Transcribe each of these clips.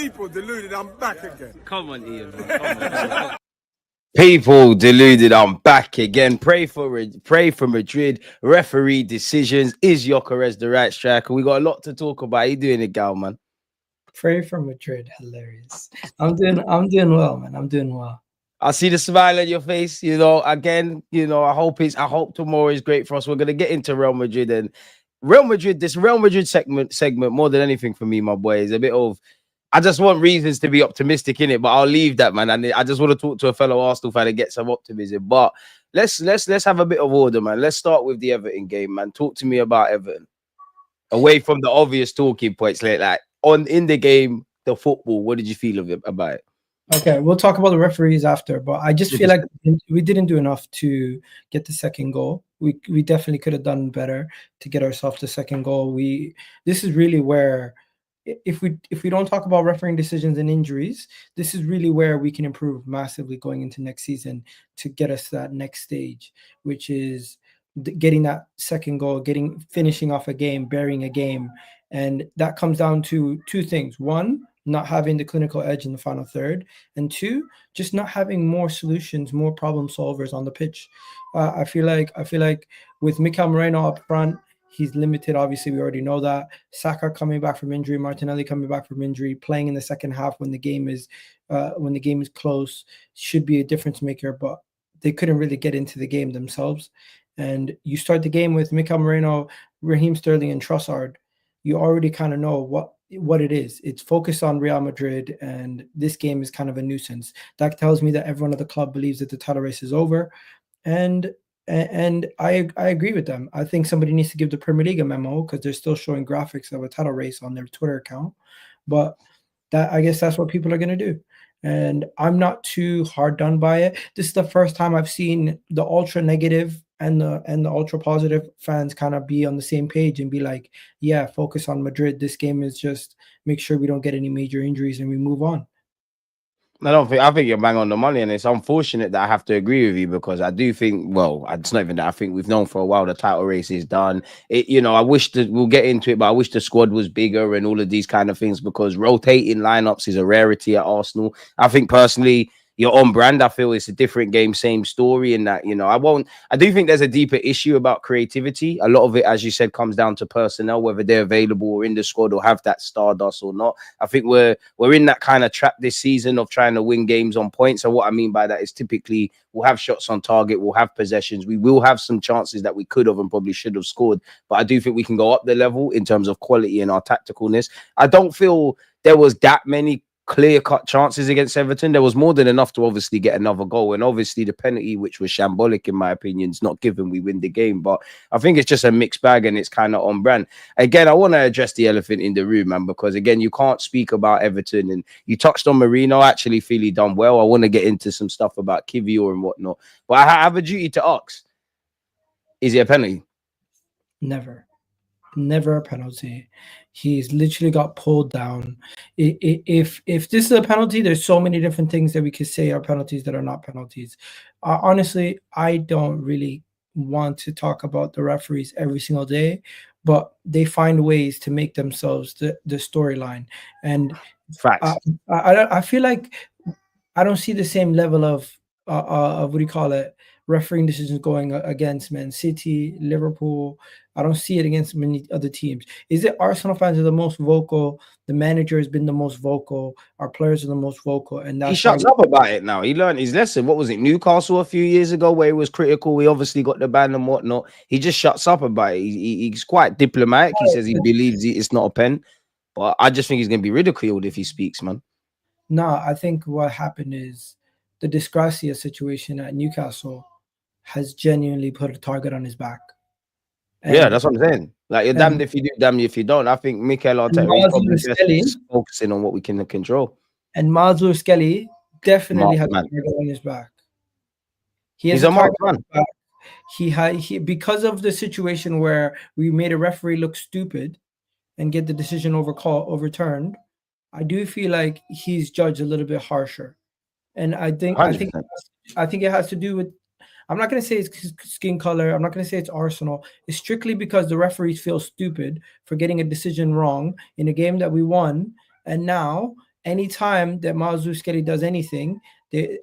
People deluded, I'm back again. Come on, Ian. Man. Come on. People deluded, I'm back again. Pray for Madrid. Referee decisions. Is Gyokeres the right striker? We got a lot to talk about. How you doing, EGAL, man? Pray for Madrid. Hilarious. I'm doing well, man. I'm doing well. I see the smile on your face. Again, I hope tomorrow is great for us. We're gonna get into Real Madrid and this Real Madrid segment more than anything for me, my boy, is a bit of. I just want reasons to be optimistic in it, but I'll leave that, man. And I just want to talk to a fellow Arsenal fan and get some optimism. But let's have a bit of order, man. Let's start with the Everton game, man. Talk to me about Everton. Away from the obvious talking points, like in the game, the football. What did you feel about it? Okay, we'll talk about the referees after, but I just feel like we didn't do enough to get the second goal. We definitely could have done better to get ourselves the second goal. This is really where, if we don't talk about refereeing decisions and injuries, this is really where we can improve massively going into next season to get us to that next stage, which is getting that second goal, finishing off a game, burying a game. And that comes down to two things. One, not having the clinical edge in the final third, and two, just not having more solutions, more problem solvers on the pitch. I feel like with Mikel Moreno up front, he's limited. Obviously, we already know that. Saka coming back from injury, Martinelli coming back from injury, playing in the second half when the game is close should be a difference maker, but they couldn't really get into the game themselves. And you start the game with Mikel Moreno, Raheem Sterling, and Trossard. You already kind of know what it is. It's focused on Real Madrid, and this game is kind of a nuisance. That tells me that everyone at the club believes that the title race is over, and I agree with them. I think somebody needs to give the Premier League a memo because they're still showing graphics of a title race on their Twitter account. But I guess that's what people are going to do. And I'm not too hard done by it. This is the first time I've seen the ultra negative and the ultra positive fans kind of be on the same page and be like, yeah, focus on Madrid. This game is just make sure we don't get any major injuries and we move on. I think you're bang on the money, and it's unfortunate that I have to agree with you because I do think, well, it's not even that. I think we've known for a while the title race is done. I wish we'll get into it, but I wish the squad was bigger and all of these kind of things because rotating lineups is a rarity at Arsenal. I think personally, you're on brand. I feel it's a different game, same story. In that, I do think there's a deeper issue about creativity. A lot of it, as you said, comes down to personnel, whether they're available or in the squad or have that stardust or not. I think we're in that kind of trap this season of trying to win games on points. And what I mean by that is typically we'll have shots on target, we'll have possessions, we will have some chances that we could have and probably should have scored. But I do think we can go up the level in terms of quality and our tacticalness. I don't feel there was that many clear-cut chances against Everton. There was more than enough to obviously get another goal, and obviously the penalty, which was shambolic in my opinion, is not given. We win the game, but I think it's just a mixed bag and it's kind of on brand. Again, I want to address the elephant in the room, man, because again, you can't speak about Everton, and you touched on Marino. I actually feel he done well. I want to get into some stuff about Kivior and whatnot, but I have a duty to ask: is it a penalty? Never a penalty. He's literally got pulled down. If this is a penalty, there's so many different things that we could say are penalties that are not penalties. Honestly, I don't really want to talk about the referees every single day, but they find ways to make themselves the storyline. And facts. I feel like I don't see the same level of what do you call it? Refereeing decisions going against Man City, Liverpool. I don't see it against many other teams. Is it Arsenal fans are the most vocal? The manager has been the most vocal. Our players are the most vocal, and that's he shuts up about it now. He learned his lesson. What was it, Newcastle a few years ago, where he was critical? We obviously got the ban and whatnot. He just shuts up about it. He's quite diplomatic. He says he believes it's not a pen, but I just think he's going to be ridiculed if he speaks, man. No, I think what happened is the Disgracia situation at Newcastle has genuinely put a target on his back. And, yeah, that's what I'm saying. Like, you're damned if you do, damned if you don't. I think Mikel Arteta is probably just focusing on what we can control. And Mazur Skelly definitely has a target on his back. He's a marked man. He because of the situation where we made a referee look stupid and get the decision overturned. I do feel like he's judged a little bit harsher, and I think it has to do with. I'm not going to say it's skin color. I'm not going to say it's Arsenal. It's strictly because the referees feel stupid for getting a decision wrong in a game that we won. And now anytime that Mazzucchelli does anything,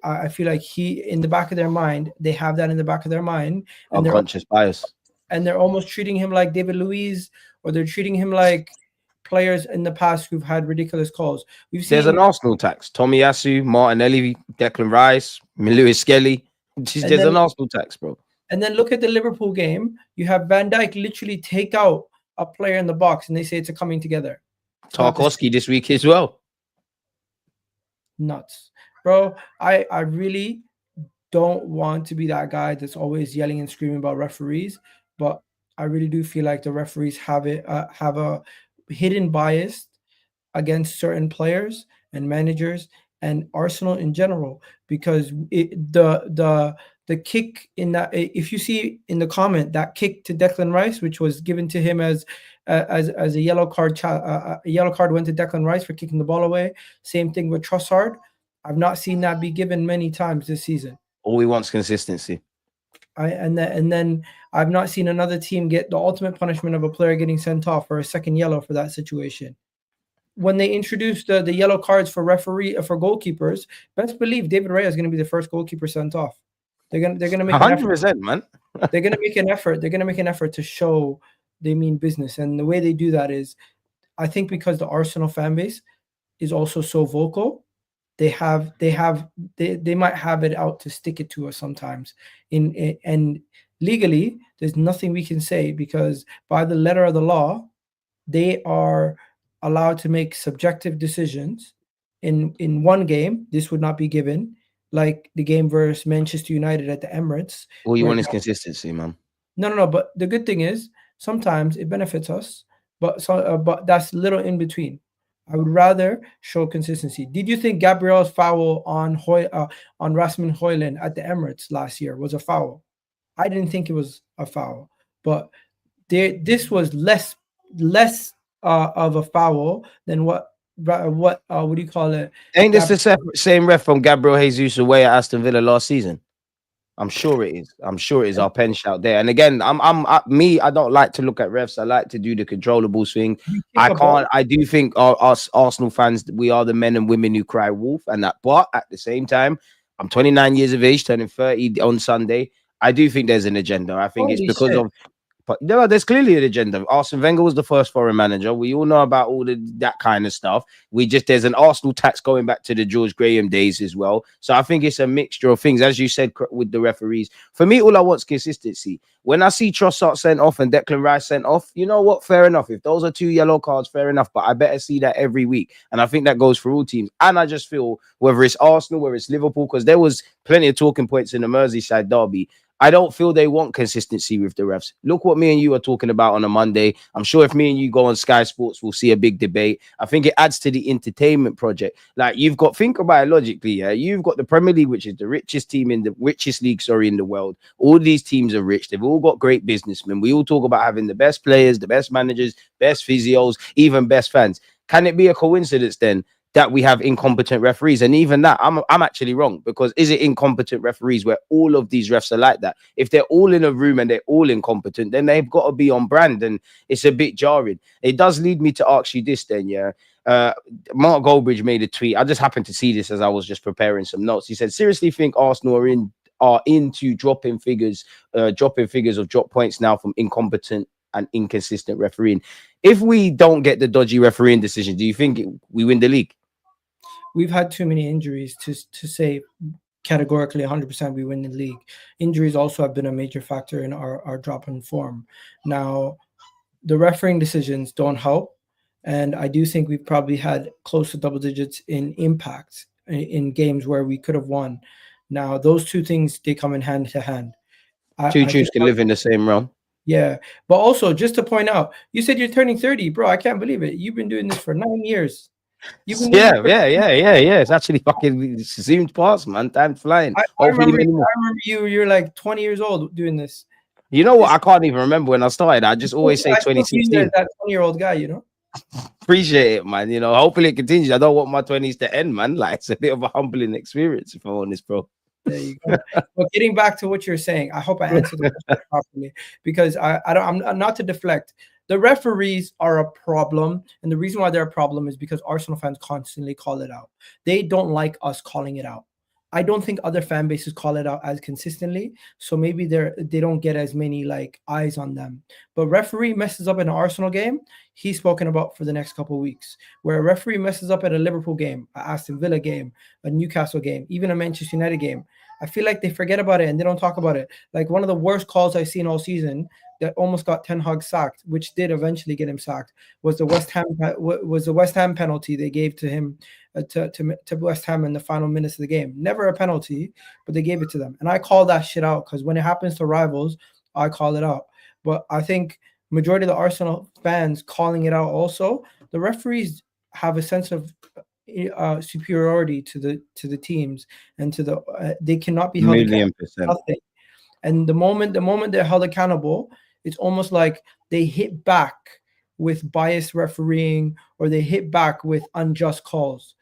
I feel like in the back of their mind, they have that in the back of their mind, and Unconscious bias. they're almost treating him like David Luiz, or they're treating him like players in the past who've had ridiculous calls. There's an Arsenal tax. Tomiyasu, Martinelli, Declan Rice, Lewis Skelly. There's an Arsenal tax, bro. And then look at the Liverpool game. You have Van Dijk literally take out a player in the box, and they say it's a coming together. Tarkowski this week as well. Nuts, bro. I really don't want to be that guy that's always yelling and screaming about referees, but I really do feel like the referees have a hidden bias against certain players and managers and Arsenal in general, because the kick in that, if you see in the comment, that kick to Declan Rice, which was given to him as a yellow card, a yellow card went to Declan Rice for kicking the ball away. Same thing with Trossard. I've not seen that be given many times this season. All he wants consistency. And then I've not seen another team get the ultimate punishment of a player getting sent off or a second yellow for that situation. When they introduced the yellow cards for goalkeepers, best believe David Raya is going to be the first goalkeeper sent off. They're gonna make 100%, man. They're gonna make an effort. They're gonna make an effort to show they mean business, and the way they do that is, I think, because the Arsenal fan base is also so vocal. They might have it out to stick it to us sometimes. And legally, there's nothing we can say, because by the letter of the law, they are allowed to make subjective decisions. In one game, this would not be given, like the game versus Manchester United at the Emirates. All you want is consistency, man. No. But the good thing is, sometimes it benefits us, but that's little in between. I would rather show consistency. Did you think Gabriel's foul on Rasmus Højlund at the Emirates last year was a foul? I didn't think it was a foul, but this was less of a foul than what do you call it? Ain't this the same ref from Gabriel Jesus away at Aston Villa last season? I'm sure it is. Our pen shout there. And again, I don't like to look at refs. I like to do the controllables thing. I do think us Arsenal fans, we are the men and women who cry wolf, and that. But at the same time, I'm 29 years of age, turning 30 on Sunday. I do think there's an agenda. I think it's because of. But no, there's clearly an agenda. Arsene Wenger was the first foreign manager. We all know about all that kind of stuff. There's an Arsenal tax going back to the George Graham days as well. So I think it's a mixture of things, as you said, with the referees. For me, all I want is consistency. When I see Trossard sent off and Declan Rice sent off, you know what? Fair enough. If those are 2 yellow cards, fair enough. But I better see that every week. And I think that goes for all teams. And I just feel, whether it's Arsenal, whether it's Liverpool, because there was plenty of talking points in the Merseyside derby, I don't feel they want consistency with the refs. Look what me and you are talking about on a Monday. I'm sure if me and you go on Sky Sports, we'll see a big debate. I think it adds to the entertainment project. Like, think about it logically. Yeah, you've got the Premier League, which is the richest league, in the world. All these teams are rich. They've all got great businessmen. We all talk about having the best players, the best managers, best physios, even best fans. Can it be a coincidence then that we have incompetent referees? And even that, I'm actually wrong, because is it incompetent referees where all of these refs are like that? If they're all in a room and they're all incompetent, then they've got to be on brand, and it's a bit jarring. It does lead me to ask you this then, yeah. Mark Goldbridge made a tweet. I just happened to see this as I was just preparing some notes. He said, seriously think Arsenal are into dropping figures of drop points now from incompetent and inconsistent refereeing. If we don't get the dodgy refereeing decision, do you think we win the league? We've had too many injuries to say categorically 100% we win the league. Injuries also have been a major factor in our drop in form. Now, the refereeing decisions don't help, and I do think we've probably had close to double digits in impact in games where we could have won. Now, those two things, they come in hand to hand. Two truths can live in the same realm. Yeah, but also, just to point out, you said you're turning 30, bro. I can't believe it. You've been doing this for 9 years. Yeah. It's actually fucking zoomed past, man. Time flying. I remember you're like 20 years old doing this. You know what? I can't even remember when I started. I just always say 2016. That 20-year-old guy, you know. Appreciate it, man. You know, hopefully it continues. I don't want my 20s to end, man. Like, it's a bit of a humbling experience, if I'm honest, bro. There you go. But getting back to what you're saying, I hope I answered the question properly, because I'm not to deflect, The referees are a problem, and the reason why they're a problem is because Arsenal fans constantly call it out. They don't like us calling it out. I don't think other fan bases call it out as consistently, so maybe they don't get as many like eyes on them. But referee messes up in an Arsenal game, he's spoken about for the next couple of weeks. Where a referee messes up at a Liverpool game, a Aston Villa game, a Newcastle game, even a Manchester United game, I feel like they forget about it and they don't talk about it. Like one of the worst calls I've seen all season that almost got Ten Hag sacked, which did eventually get him sacked, was the West Ham penalty they gave to him to West Ham in the final minutes of the game. Never a penalty, but they gave it to them, and I call that shit out because when it happens to rivals, I call it out. But I think majority of the Arsenal fans calling it out also. The referees have a sense of superiority to the teams and to the they cannot be held accountable for nothing. And the moment they're held accountable, it's almost like they hit back with biased refereeing or they hit back with unjust calls.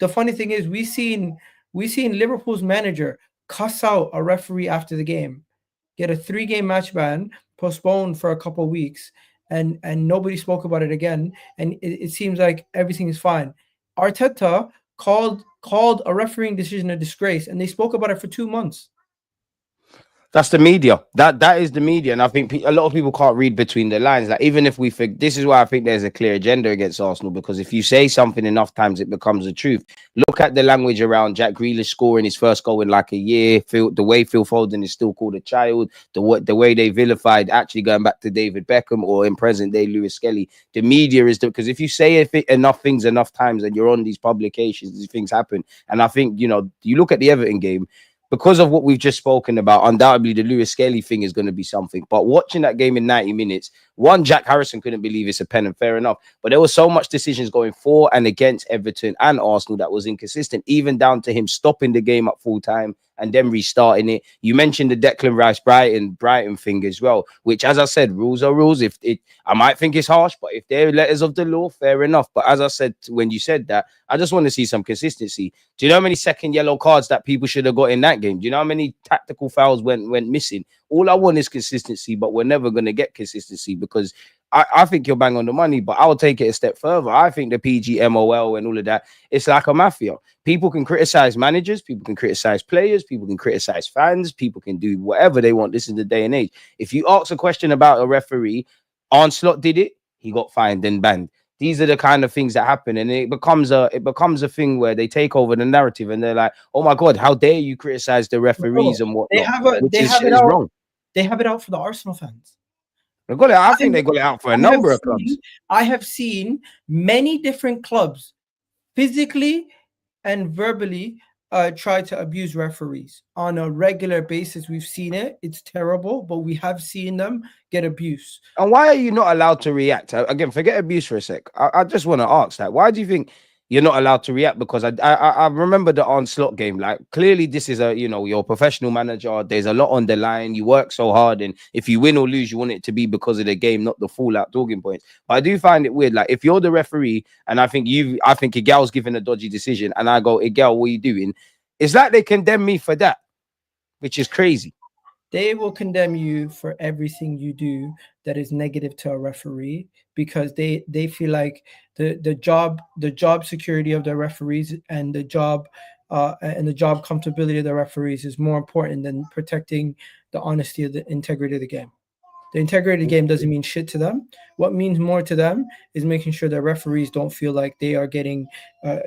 The funny thing is we seen Liverpool's manager cuss out a referee after the game, get a 3-game match ban, postponed for a couple of weeks, and nobody spoke about it again. And it seems like everything is fine. Arteta called a refereeing decision a disgrace, and they spoke about it for 2 months. That's the media. That is the media, and I think a lot of people can't read between the lines. Like even if we think this is why I think there's a clear agenda against Arsenal, because if you say something enough times, it becomes the truth. Look at the language around Jack Grealish scoring his first goal in like a year. The way Phil Foden is still called a child. The way they vilified actually going back to David Beckham or in present day Lewis Skelly. The media is because if you say enough things enough times and you're on these publications, these things happen. And I think you look at the Everton game. Because of what we've just spoken about, undoubtedly the Lewis Skelly thing is going to be something. But watching that game in 90 minutes, Jack Harrison couldn't believe it's a pen, and fair enough. But there was so much decisions going for and against Everton and Arsenal that was inconsistent, even down to him stopping the game at full time and then restarting it. You mentioned the Declan Rice Brighton thing as well, which, as I said, rules are rules. I might think it's harsh, but if they're letters of the law, fair enough. But as I said, when you said that, I just want to see some consistency. Do you know how many second yellow cards that people should have got in that game? Do you know how many tactical fouls went missing? All I want is consistency, but we're never going to get consistency because I think you're bang on the money, but I'll take it a step further. I think the PGMOL and all of that, it's like a mafia. People can criticize managers, people can criticize players, people can criticize fans, people can do whatever they want. This is the day and age. If you ask a question about a referee, Onslaught did it, he got fined and banned. These are the kind of things that happen, and it becomes a thing where they take over the narrative and they're like, "Oh my God, how dare you criticize the referees and whatnot?" They have it out. They have it out for the Arsenal fans. I think they got it out for a number of clubs. I have seen many different clubs physically and verbally try to abuse referees on a regular basis. We've seen it. It's terrible, but we have seen them get abuse. And why are you not allowed to react? Again, forget abuse for a sec. I just want to ask that. Why do you think you're not allowed to react? Because I remember the Onslaught game. Like clearly this is you're a professional manager. There's a lot on the line. You work so hard, and if you win or lose, you want it to be because of the game, not the fallout talking points. But I do find it weird. Like if you're the referee and I think EGAL's given a dodgy decision and I go, EGAL, what are you doing? It's like they condemn me for that, which is crazy. They will condemn you for everything you do that is negative to a referee because they feel like the job security of the referees and the job comfortability of the referees is more important than protecting the honesty of the integrity of the game. The integrity of the game doesn't mean shit to them. What means more to them is making sure that referees don't feel like they are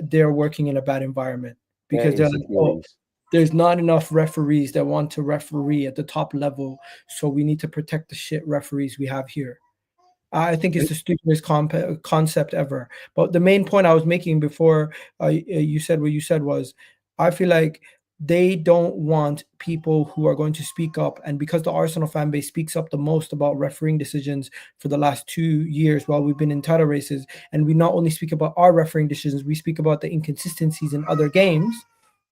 they're working in a bad environment because they're like, there's not enough referees that want to referee at the top level, so we need to protect the shit referees we have here. I think it's the stupidest concept ever. But the main point I was making before you said what you said was, I feel like they don't want people who are going to speak up. And because the Arsenal fan base speaks up the most about refereeing decisions for the last 2 years while we've been in title races, and we not only speak about our refereeing decisions, we speak about the inconsistencies in other games.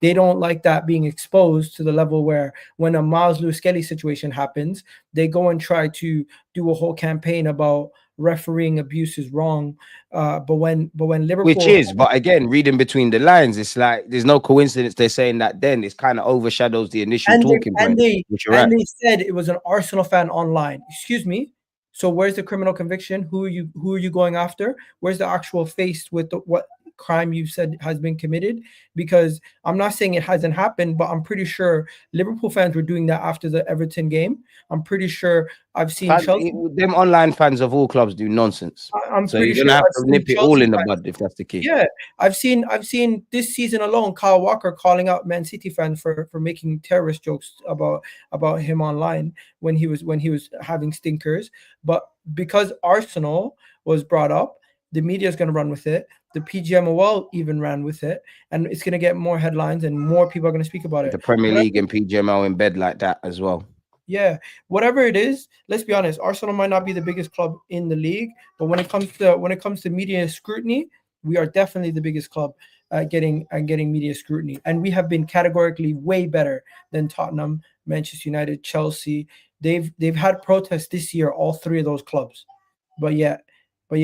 They don't like that being exposed to the level where when a Miles Lewis Skelly situation happens, they go and try to do a whole campaign about refereeing abuse is wrong. But when Liverpool, but again, reading between the lines, it's like there's no coincidence they're saying that. Then it kind of overshadows the initial talking point. And they said it was an Arsenal fan online. Excuse me. So where's the criminal conviction? Who are you going after? Where's the actual face with what crime you've said has been committed? Because I'm not saying it hasn't happened, but I'm pretty sure Liverpool fans were doing that after the Everton game. I'm pretty sure I've seen Chelsea. Them online fans of all clubs do nonsense. I'm So pretty you're sure gonna have I've to seen nip it all Chelsea in the fans. bud if that's the case. Yeah, I've seen this season alone Kyle Walker calling out Man City fans for making terrorist jokes about him online when he was having stinkers. But because Arsenal was brought up, the media is going to run with it. The PGMOL even ran with it, and it's going to get more headlines and more people are going to speak about it. The Premier League and PGML in bed like that as well. Yeah, whatever it is, let's be honest. Arsenal might not be the biggest club in the league, but when it comes to media scrutiny, we are definitely the biggest club at getting media scrutiny, and we have been categorically way better than Tottenham, Manchester United, Chelsea. They've had protests this year, all three of those clubs, but yet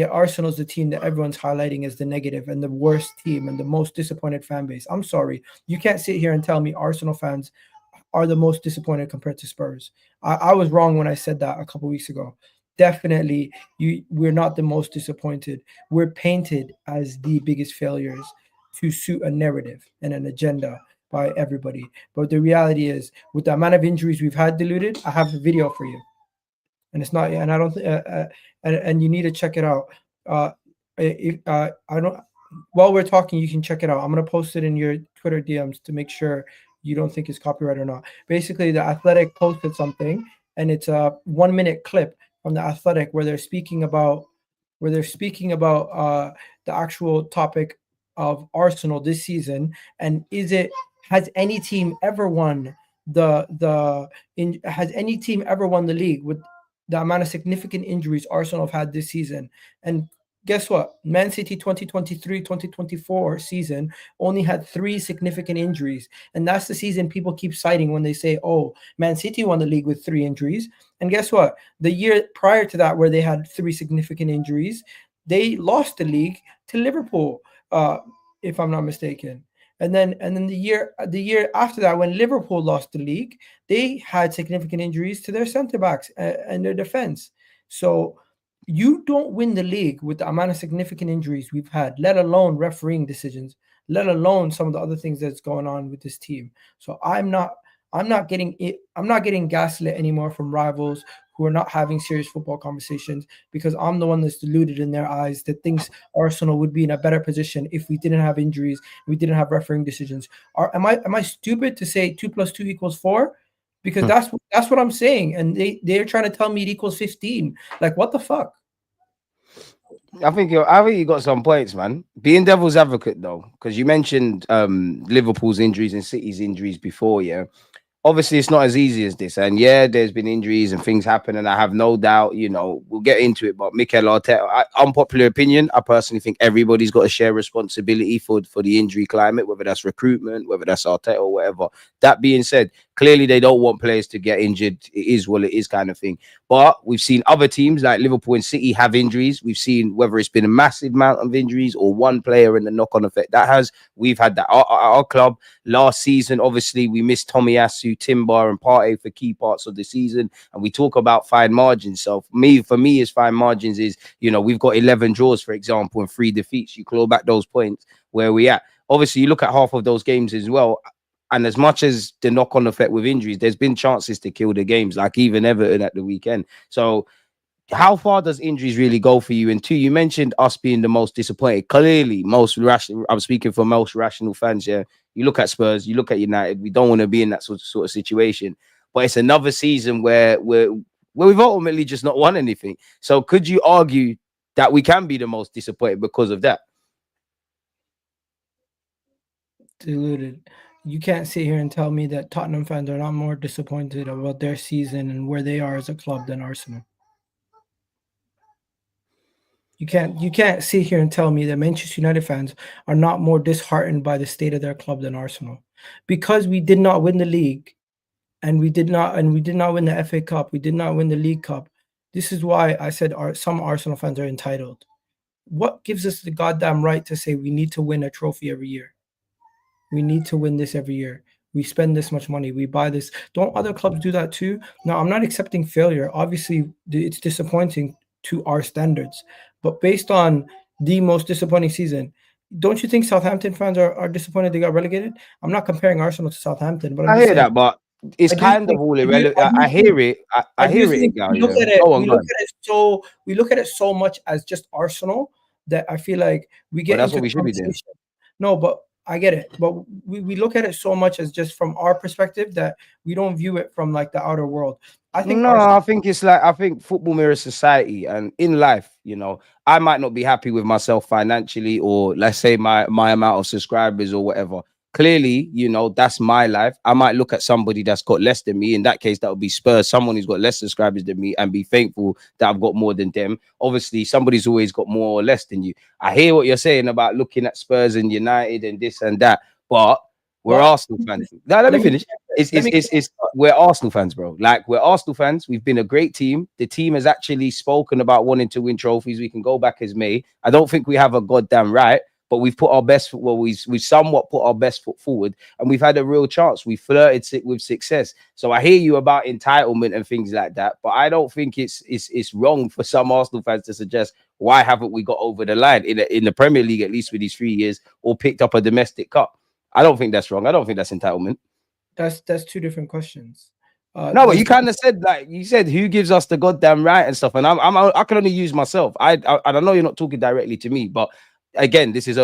Arsenal's the team that everyone's highlighting as the negative and the worst team and the most disappointed fan base. I'm sorry, you can't sit here and tell me Arsenal fans are the most disappointed compared to Spurs. I was wrong when I said that a couple weeks ago. Definitely, we're not the most disappointed. We're painted as the biggest failures to suit a narrative and an agenda by everybody. But the reality is, with the amount of injuries we've had, Deluded, I have a video for you, and it's not. And I don't. And you need to check it out. I don't. While we're talking, you can check it out. I'm gonna post it in your Twitter DMs to make sure you don't think it's copyright or not. Basically, the Athletic posted something, and it's a 1 minute clip from the Athletic where they're speaking about the actual topic of Arsenal this season, and has any team ever won has any team ever won the league with the amount of significant injuries Arsenal have had this season? And guess what? Man City 2023-2024 season only had 3 significant injuries. And that's the season people keep citing when they say, oh, Man City won the league with 3 injuries. And guess what? The year prior to that, where they had 3 significant injuries, they lost the league to Liverpool, if I'm not mistaken. And then the year after that, when Liverpool lost the league, they had significant injuries to their centre backs and their defense. So you don't win the league with the amount of significant injuries we've had, let alone refereeing decisions, let alone some of the other things that's going on with this team. So I'm not getting gaslit anymore from rivals who are not having serious football conversations, because I'm the one that's deluded in their eyes that thinks Arsenal would be in a better position if we didn't have injuries, we didn't have refereeing decisions. Am I stupid to say 2 + 2 = 4? Because that's what I'm saying, and they're trying to tell me it equals 15. Like, what the fuck? I think you got some points, man. Being devil's advocate though, because you mentioned Liverpool's injuries and City's injuries before, yeah. Obviously, it's not as easy as this. And yeah, there's been injuries and things happen. And I have no doubt, we'll get into it. But Mikel Arteta, unpopular opinion, I personally think everybody's got to share responsibility for the injury climate, whether that's recruitment, whether that's Arteta or whatever. That being said, clearly they don't want players to get injured. It is what it is, kind of thing. But we've seen other teams like Liverpool and City have injuries. We've seen whether it's been a massive amount of injuries or one player and the knock-on effect that has. We've had that. Our club last season, obviously, we missed Tomiyasu, Timber, and Partey for key parts of the season. And we talk about fine margins. So for me, is fine margins is, we've got 11 draws, for example, and 3 defeats. You claw back those points, where we at. Obviously, you look at half of those games as well. And as much as the knock-on effect with injuries, there's been chances to kill the games, like even Everton at the weekend. So how far does injuries really go for you? And 2, you mentioned us being the most disappointed. Clearly, most rational. I'm speaking for most rational fans. Yeah, you look at Spurs, you look at United. We don't want to be in that sort of situation. But it's another season where we've ultimately just not won anything. So could you argue that we can be the most disappointed because of that? Deluded. You can't sit here and tell me that Tottenham fans are not more disappointed about their season and where they are as a club than Arsenal. You can't sit here and tell me that Manchester United fans are not more disheartened by the state of their club than Arsenal. Because we did not win the league, and we did not win the FA Cup, we did not win the League Cup. This is why I said some Arsenal fans are entitled. What gives us the goddamn right to say we need to win a trophy every year? We need to win this every year. We spend this much money. We buy this. Don't other clubs do that too? Now, I'm not accepting failure. Obviously, it's disappointing to our standards. But based on the most disappointing season, don't you think Southampton fans are disappointed they got relegated? I'm not comparing Arsenal to Southampton, but I'm I just hear saying. that, but it's I do kind of think all I do irrelevant. I do I think hear it. I I do hear it, think Gal. Yeah. Go on, go on. we look at it so much as just Arsenal that I feel like we But get that's into what the we should be doing. conversation. No, but I get it. But we look at it so much as just from our perspective that we don't view it from like the outer world. I think No, Arsenal. I think it's like I think football mirrors society, and in life, you know, I might not be happy with myself financially, or let's say my amount of subscribers or whatever. Clearly, you know, that's my life. I might look at somebody that's got less than me. In that case, that would be Spurs, someone who's got less subscribers than me, and be thankful that I've got more than them. Obviously, somebody's always got more or less than you. I hear what you're saying about looking at Spurs and United and this and that, but we're Well, Arsenal fans. Now, let me finish. let me We're Arsenal fans, bro. Like, we're Arsenal fans. We've been a great team. The team has actually spoken about wanting to win trophies. We can go back as May. I don't think we have a goddamn right, but we've put our best foot. Well, we've somewhat put our best foot forward, and we've had a real chance. We flirted with success. So I hear you about entitlement and things like that, but I don't think it's wrong for some Arsenal fans to suggest why haven't we got over the line in the Premier League, at least for these 3 years, or picked up a domestic cup. I don't think that's wrong. I don't think that's entitlement. That's two different questions. No, but you kind of said, like you said, who gives us the goddamn right and stuff. And I can only use myself. I don't know you're not talking directly to me, but again, this is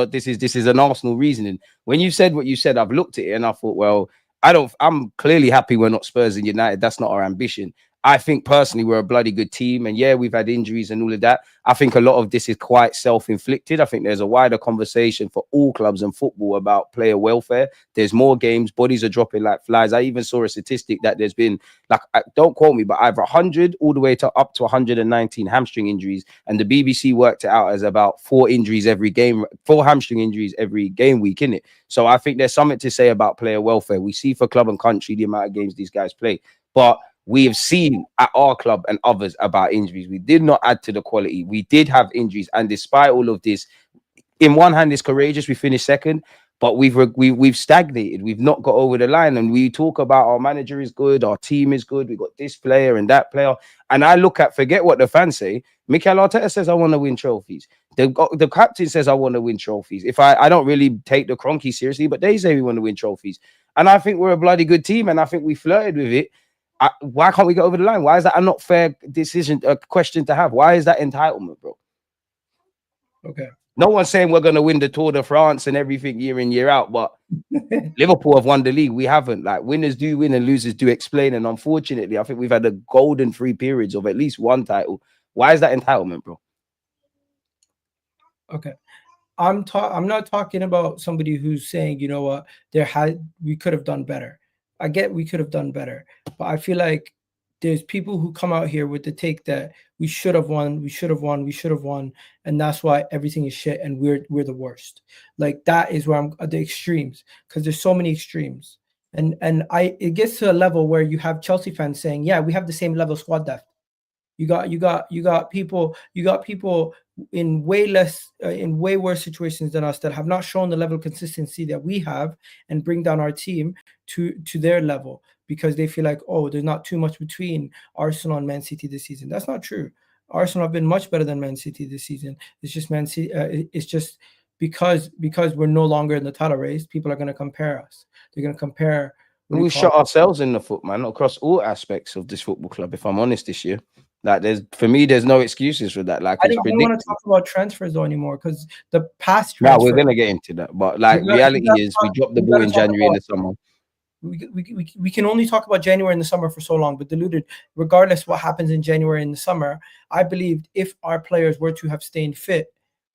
an Arsenal reasoning. When you said what you said, I've looked at it and I thought, well, I'm clearly happy we're not Spurs and United. That's not our ambition. I think personally we're a bloody good team, and yeah, we've had injuries and all of that. I think a lot of this is quite self-inflicted. I think there's a wider conversation for all clubs and football about player welfare. There's more games, bodies are dropping like flies. I even saw a statistic that there's been, like, don't quote me, but either 100 all the way to up to 119 hamstring injuries, and the BBC worked it out as about 4 injuries every game, 4 hamstring injuries every game week, innit? So I think there's something to say about player welfare. We see for club and country the amount of games these guys play, but we have seen at our club and others about injuries. We did not add to the quality. We did have injuries, and despite all of this, in one hand, it's courageous. We finished second, but we've stagnated. We've not got over the line. And we talk about our manager is good, our team is good. We got this player and that player. And I look at, forget what the fans say. Mikel Arteta says I want to win trophies. The captain says I want to win trophies. If I don't really take the Cronky seriously, but they say we want to win trophies. And I think we're a bloody good team, and I think we flirted with it. Why can't we get over the line? Why is that a not fair question to have? Why is that entitlement, bro? Okay. No one's saying we're going to win the Tour de France and everything year in, year out, but Liverpool have won the league. We haven't. Like, winners do win and losers do explain. And unfortunately, I think we've had a golden 3 periods of at least one title. Why is that entitlement, bro? Okay. I'm not talking about somebody who's saying, you know what, we could have done better. I get we could have done better, but I feel like there's people who come out here with the take that we should have won, and that's why everything is shit and we're the worst. Like, that is where I'm at the extremes, because there's so many extremes. And it gets to a level where you have Chelsea fans saying, yeah, we have the same level squad depth. You got people in way worse situations than us that have not shown the level of consistency that we have, and bring down our team to their level because they feel like, oh, there's not too much between Arsenal and Man City this season. That's not true. Arsenal have been much better than Man City this season. It's just Man City. It's just because we're no longer in the title race, people are going to compare us. They're going to compare. We shot ourselves in the foot, man, across all aspects of this football club. If I'm honest, this year. Like, there's no excuses for that. Like, I don't want to talk about transfers though anymore, because the past transfer. We're gonna get into that, but like, reality is we dropped the ball in January and the summer. We can only talk about January and the summer for so long, but Deluded, regardless what happens in January and the summer, I believed if our players were to have stayed fit,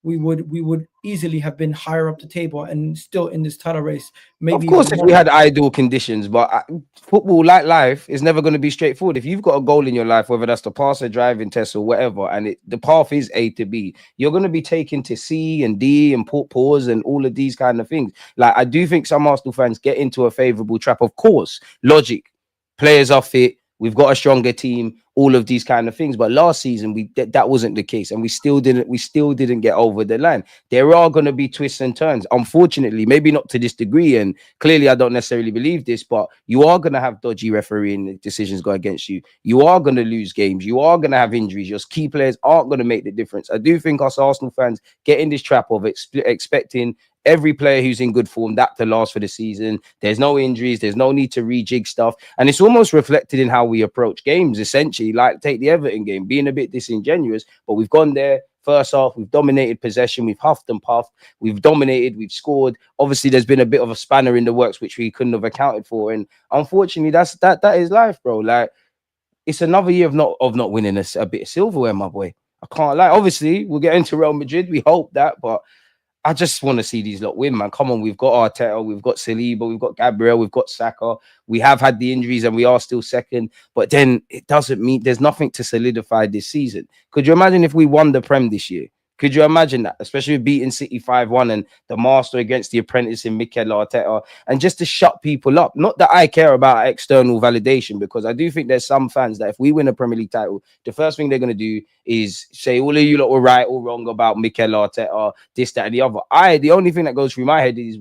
we would easily have been higher up the table and still in this title race. Maybe, of course, if we had ideal conditions, but football, like life, is never going to be straightforward. If you've got a goal in your life, whether that's the pass or driving test or whatever, and the path is A to B, you're going to be taken to C and D and pause and all of these kind of things. Like, I do think some Arsenal fans get into a favourable trap. Of course, logic, players are fit, we've got a stronger team, all of these kind of things. But last season, that wasn't the case, and we still didn't get over the line. There are going to be twists and turns, unfortunately, maybe not to this degree, and clearly I don't necessarily believe this, but you are going to have dodgy refereeing decisions go against you. You are going to lose games. You are going to have injuries. Your key players aren't going to make the difference. I do think us Arsenal fans get in this trap of expecting every player who's in good form that to last for the season. There's no injuries. There's no need to rejig stuff. And it's almost reflected in how we approach games, essentially. Like, take the Everton game, being a bit disingenuous, but we've gone there. First half, we've dominated possession. We've huffed and puffed. We've dominated. We've scored. Obviously, there's been a bit of a spanner in the works, which we couldn't have accounted for. And unfortunately, that is life, bro. Like, it's another year of not winning a bit of silverware, my boy. I can't lie. Obviously, we'll get into Real Madrid. We hope that, but I just want to see these lot win, man. Come on, we've got Arteta, we've got Saliba, we've got Gabriel, we've got Saka. We have had the injuries and we are still second, but then it doesn't mean there's nothing to solidify this season. Could you imagine if we won the Prem this year? Could you imagine that? Especially with beating City 5-1 and the master against the apprentice in Mikel Arteta, and just to shut people up. Not that I care about external validation, because I do think there's some fans that if we win a Premier League title, the first thing they're going to do is say all of you lot were right or wrong about Mikel Arteta, this, that, and the other. The only thing that goes through my head is,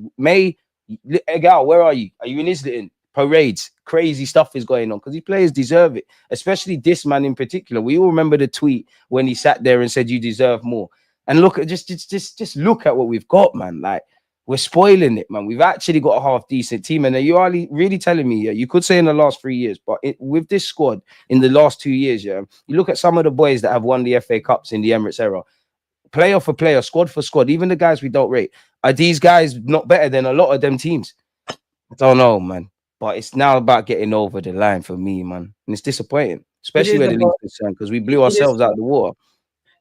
EGAL, where are you? Are you in Islington? Parades, crazy stuff is going on because these players deserve it, especially this man in particular. We all remember the tweet when he sat there and said, "You deserve more." And look at just look at what we've got, man. Like, we're spoiling it, man. We've actually got a half decent team, and you are really telling me, yeah, you could say in the last 3 years, but with this squad in the last 2 years, yeah, you look at some of the boys that have won the FA Cups in the Emirates era, player for player, squad for squad, even the guys we don't rate, are these guys not better than a lot of them teams? I don't know, man. But it's now about getting over the line for me, man, and it's disappointing, especially where the league's concerned, because we blew ourselves out of the water.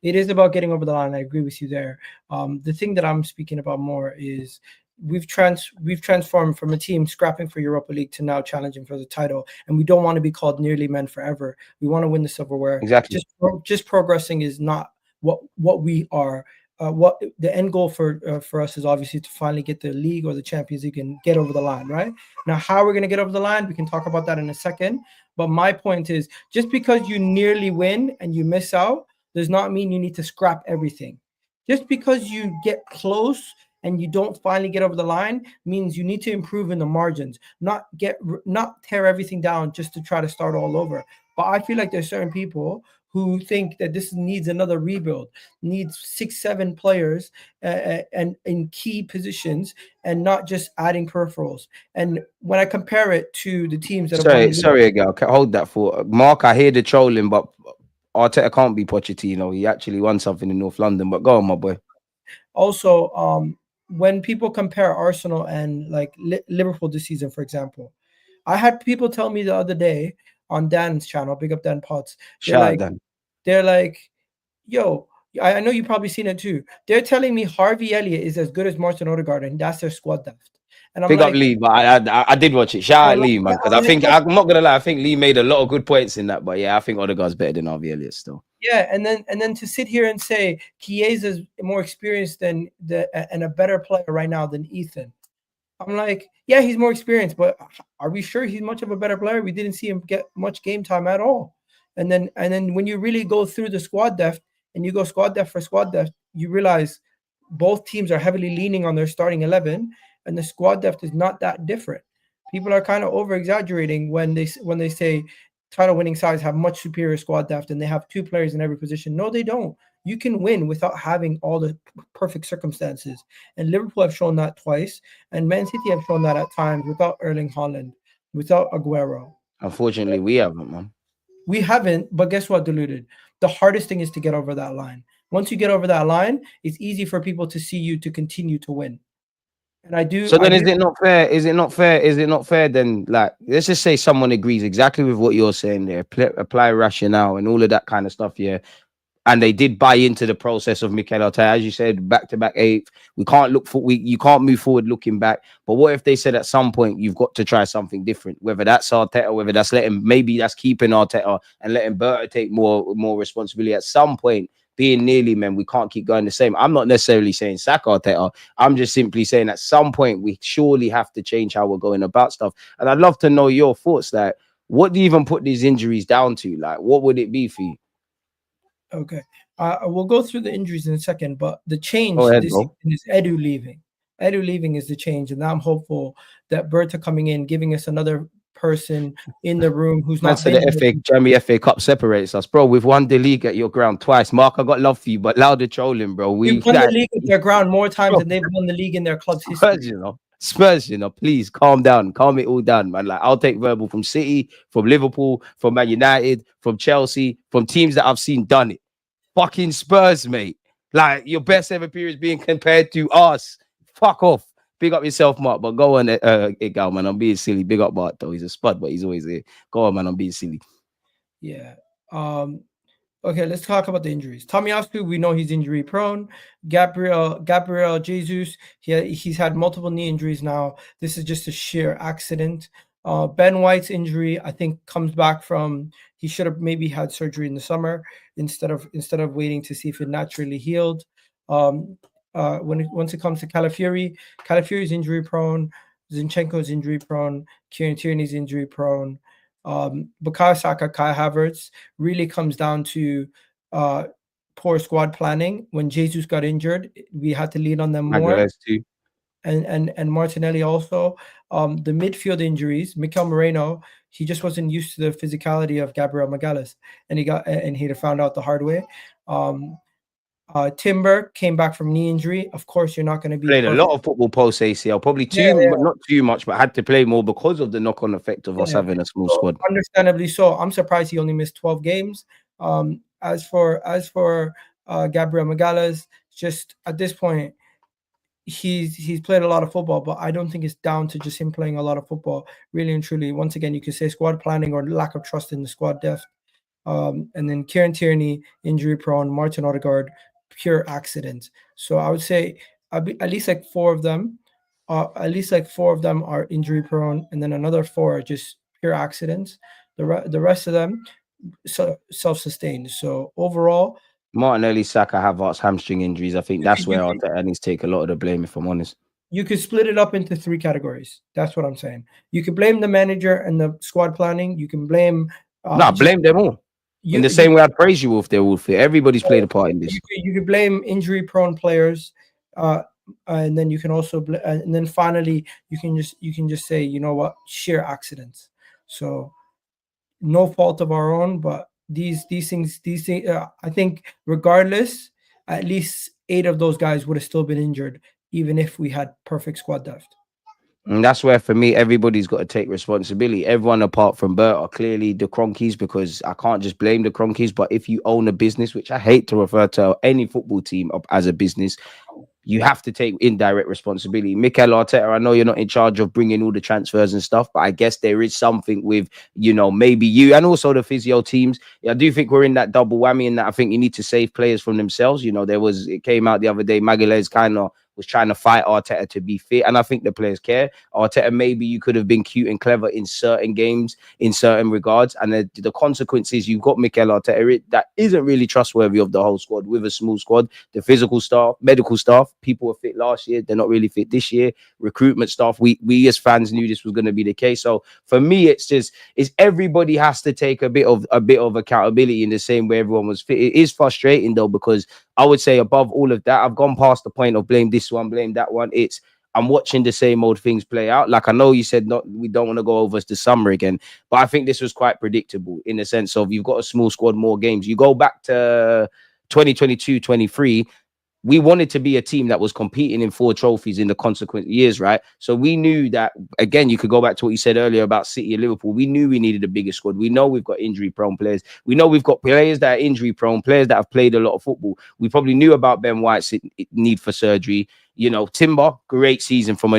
It is about getting over the line. I agree with you there. The thing that I'm speaking about more is we've transformed from a team scrapping for Europa League to now challenging for the title, and we don't want to be called nearly men forever. We want to win the silverware. Exactly. Just progressing is not what we are. What the end goal for us is obviously to finally get the league or the Champions League and get over the line. Right now, how we're going to get over the line, we can talk about that in a second. But my point is, just because you nearly win and you miss out does not mean you need to scrap everything. Just because you get close and you don't finally get over the line means you need to improve in the margins, not tear everything down just to try to start all over. But I feel like there's certain people who think that this needs another rebuild, needs 6-7 players and in key positions, and not just adding peripherals. And when I compare it to the teams that sorry, EGAL, hold that for Mark. I hear the trolling, but Arteta can't be Pochettino. He actually won something in North London. But go on, my boy. Also, when people compare Arsenal and like Liverpool this season, for example, I had people tell me the other day on Dan's channel, big up Dan Potts. They're like, yo, I know you've probably seen it too. They're telling me Harvey Elliott is as good as Martin Odegaard, and that's their squad depth. And I'm big up Lee, but I did watch it. Shout out Lee, man, because I think I'm not gonna lie. I think Lee made a lot of good points in that. But yeah, I think Odegaard's better than Harvey Elliott still. Yeah, and then to sit here and say Chiesa's more experienced than and a better player right now than Ethan, I'm like, yeah, he's more experienced, but are we sure he's much of a better player? We didn't see him get much game time at all. And then when you really go through the squad depth and you go squad depth for squad depth, you realize both teams are heavily leaning on their starting 11, and the squad depth is not that different. People are kind of over exaggerating when they say title winning sides have much superior squad depth and they have 2 players in every position. No, they don't. You can win without having all the perfect circumstances. And Liverpool have shown that twice, and Man City have shown that at times without Erling Haaland, without Aguero. Unfortunately, we haven't, man. We haven't, but guess what, Deluded? The hardest thing is to get over that line. Once you get over that line, it's easy for people to see you to continue to win. And I do. So then, is it not fair? Is it not fair? Is it not fair then? Like, let's just say someone agrees exactly with what you're saying there, apply rationale and all of that kind of stuff, yeah. And they did buy into the process of Mikel Arteta, as you said, back-to-back 8th. We can't look for you can't move forward looking back. But what if they said at some point you've got to try something different? Whether that's Arteta, whether that's maybe that's keeping Arteta and letting Berta take more responsibility at some point. Being nearly men, we can't keep going the same. I'm not necessarily saying sack Arteta. I'm just simply saying at some point we surely have to change how we're going about stuff. And I'd love to know your thoughts. Like, What do you even put these injuries down to? Like, what would it be for you? Okay. We'll go through the injuries in a second, but the change Go ahead, this bro. season is Edu leaving. Edu leaving is the change, and I'm hopeful that Berta coming in, giving us another person in the room who's Man not said been the here. Germany FA Cup separates us, bro. We've won the league at your ground twice. Mark, I got love for you, but louder trolling, bro. We've We won the got league at their ground more times bro, than they've won the league in their club's Spurs, history. Spurs, please calm down, calm it all down, man. Like, I'll take verbal from City, from Liverpool, from Man United, from Chelsea, from teams that I've seen done it. Fucking Spurs, mate. Like, your best ever period being compared to us. Fuck off. Big up yourself, Mark. But go on, EGAL, man. I'm being silly. Big up Mark, though. He's a spud, but he's always here. Go on, man. I'm being silly. Yeah. Okay, let's talk about the injuries. Tomiyasu, we know he's injury prone. Gabriel Jesus, he's had multiple knee injuries now. This is just a sheer accident. Ben White's injury, I think, comes back from he should have maybe had surgery in the summer instead of waiting to see if it naturally healed. Once it comes to Calafiori's injury prone. Zinchenko's injury prone. Kieran Tierney's injury prone. Bukayo Saka, Kai Havertz really comes down to poor squad planning. When Jesus got injured, we had to lean on them more. Too. And Martinelli also. The midfield injuries, Mikel Moreno, he just wasn't used to the physicality of Gabriel Magalhaes, and he found out the hard way. Timber came back from knee injury. Of course, you're not going to be played perfect. A lot of football post ACL, probably not too much, but had to play more because of the knock-on effect of us having a small squad. Understandably so. I'm surprised he only missed 12 games. As for Gabriel Magalhaes, just at this point, he's played a lot of football, but I don't think it's down to just him playing a lot of football. Really and truly, once again, you could say squad planning or lack of trust in the squad depth. And then Kieran Tierney, injury prone. Martin Odegaard, pure accident. So I would say at least like four of them are injury prone, and then another four are just pure accidents. The rest of them self-sustained. So overall, Martinelli, Saka, Havertz, hamstring injuries. I think that's where Arteta needs to take a lot of the blame, if I'm honest. You could split it up into three categories. That's what I'm saying. You could blame the manager and the squad planning. You can blame blame them all. In the same way I'd praise you if they're all fit. Everybody's played a part in this. You could blame injury-prone players, and then you can also, and then finally you can just say, you know what, sheer accidents. So no fault of our own, but these things, I think regardless, at least 8 of those guys would have still been injured, even if we had perfect squad depth. And that's where, for me, everybody's got to take responsibility. Everyone apart from Bert are clearly the Cronkies, because I can't just blame the Cronkies. But if you own a business, which I hate to refer to any football team as a business, you have to take indirect responsibility. Mikel Arteta, I know you're not in charge of bringing all the transfers and stuff, but I guess there is something with, maybe you and also the physio teams. I do think we're in that double whammy, in that I think you need to save players from themselves. It came out the other day, Magalhaes kind of was trying to fight Arteta to be fit, and I think the players care. Arteta, maybe you could have been cute and clever in certain games, in certain regards, and the consequences, you've got Mikel Arteta that isn't really trustworthy of the whole squad. With a small squad, the physical staff, medical staff, people were fit last year, they're not really fit this year. Recruitment staff, we as fans knew this was going to be the case. So for me, it's everybody has to take a bit of accountability in the same way everyone was fit. It is frustrating though, because I would say above all of that, I've gone past the point of blame this one, blame that one. I'm watching the same old things play out. Like, I know you said we don't want to go over the summer again, but I think this was quite predictable in the sense of you've got a small squad, more games. You go back to 2022-23, we wanted to be a team that was competing in 4 trophies in the consequent years, right? So we knew that, again, you could go back to what you said earlier about City and Liverpool. We knew we needed a bigger squad. We know we've got injury-prone players. We know we've got players that are injury-prone, players that have played a lot of football. We probably knew about Ben White's need for surgery. Timber, great season from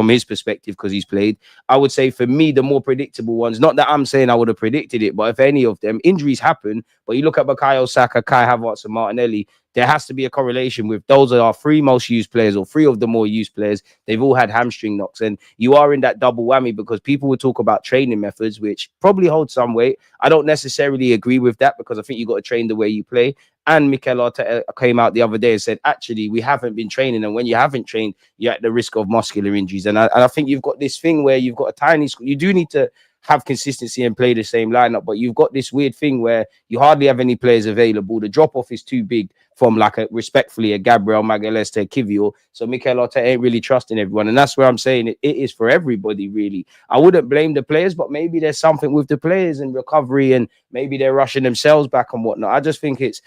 his perspective because he's played. I would say for me, the more predictable ones, not that I'm saying I would have predicted it, but if any of them, injuries happen. But you look at Bukayo Saka, Kai Havertz, and Martinelli, there has to be a correlation with those are our 3 most used players, or 3 of the more used players. They've all had hamstring knocks, and you are in that double whammy because people will talk about training methods, which probably hold some weight. I don't necessarily agree with that because I think you got to train the way you play. And Mikel Arteta came out the other day and said, actually, we haven't been training. And when you haven't trained, you're at the risk of muscular injuries. And I think you've got this thing where you've got a tiny school. You do need to have consistency and play the same lineup. But you've got this weird thing where you hardly have any players available. The drop off is too big from like respectfully a Gabriel Magalhaes to Kivior. So Mikel Arteta ain't really trusting everyone, and that's where I'm saying it is for everybody really. I wouldn't blame the players, but maybe there's something with the players and recovery, and maybe they're rushing themselves back and whatnot. I just think it's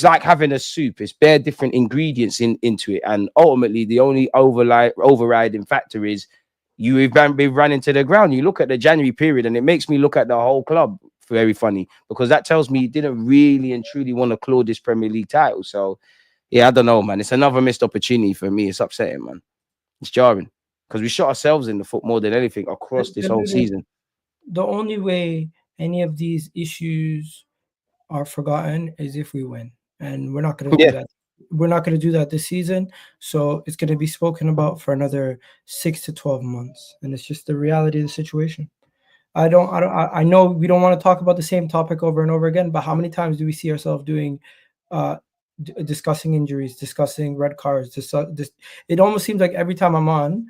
like having a soup. It's bare different ingredients into it, and ultimately the only overriding factor is you've been running to the ground. You look at the January period, and it makes me look at the whole club very funny, because that tells me you didn't really and truly want to claw this Premier League title. So yeah, I don't know, man. It's another missed opportunity for me. It's upsetting, man. It's jarring because we shot ourselves in the foot more than anything across this whole season. The only way any of these issues are forgotten is if we win, and we're not going to do that. We're not going to do that this season, so it's going to be spoken about for another 6 to 12 months, and it's just the reality of the situation. I know we don't want to talk about the same topic over and over again, but how many times do we see ourselves doing discussing injuries, discussing red cards? It almost seems like every time I'm on,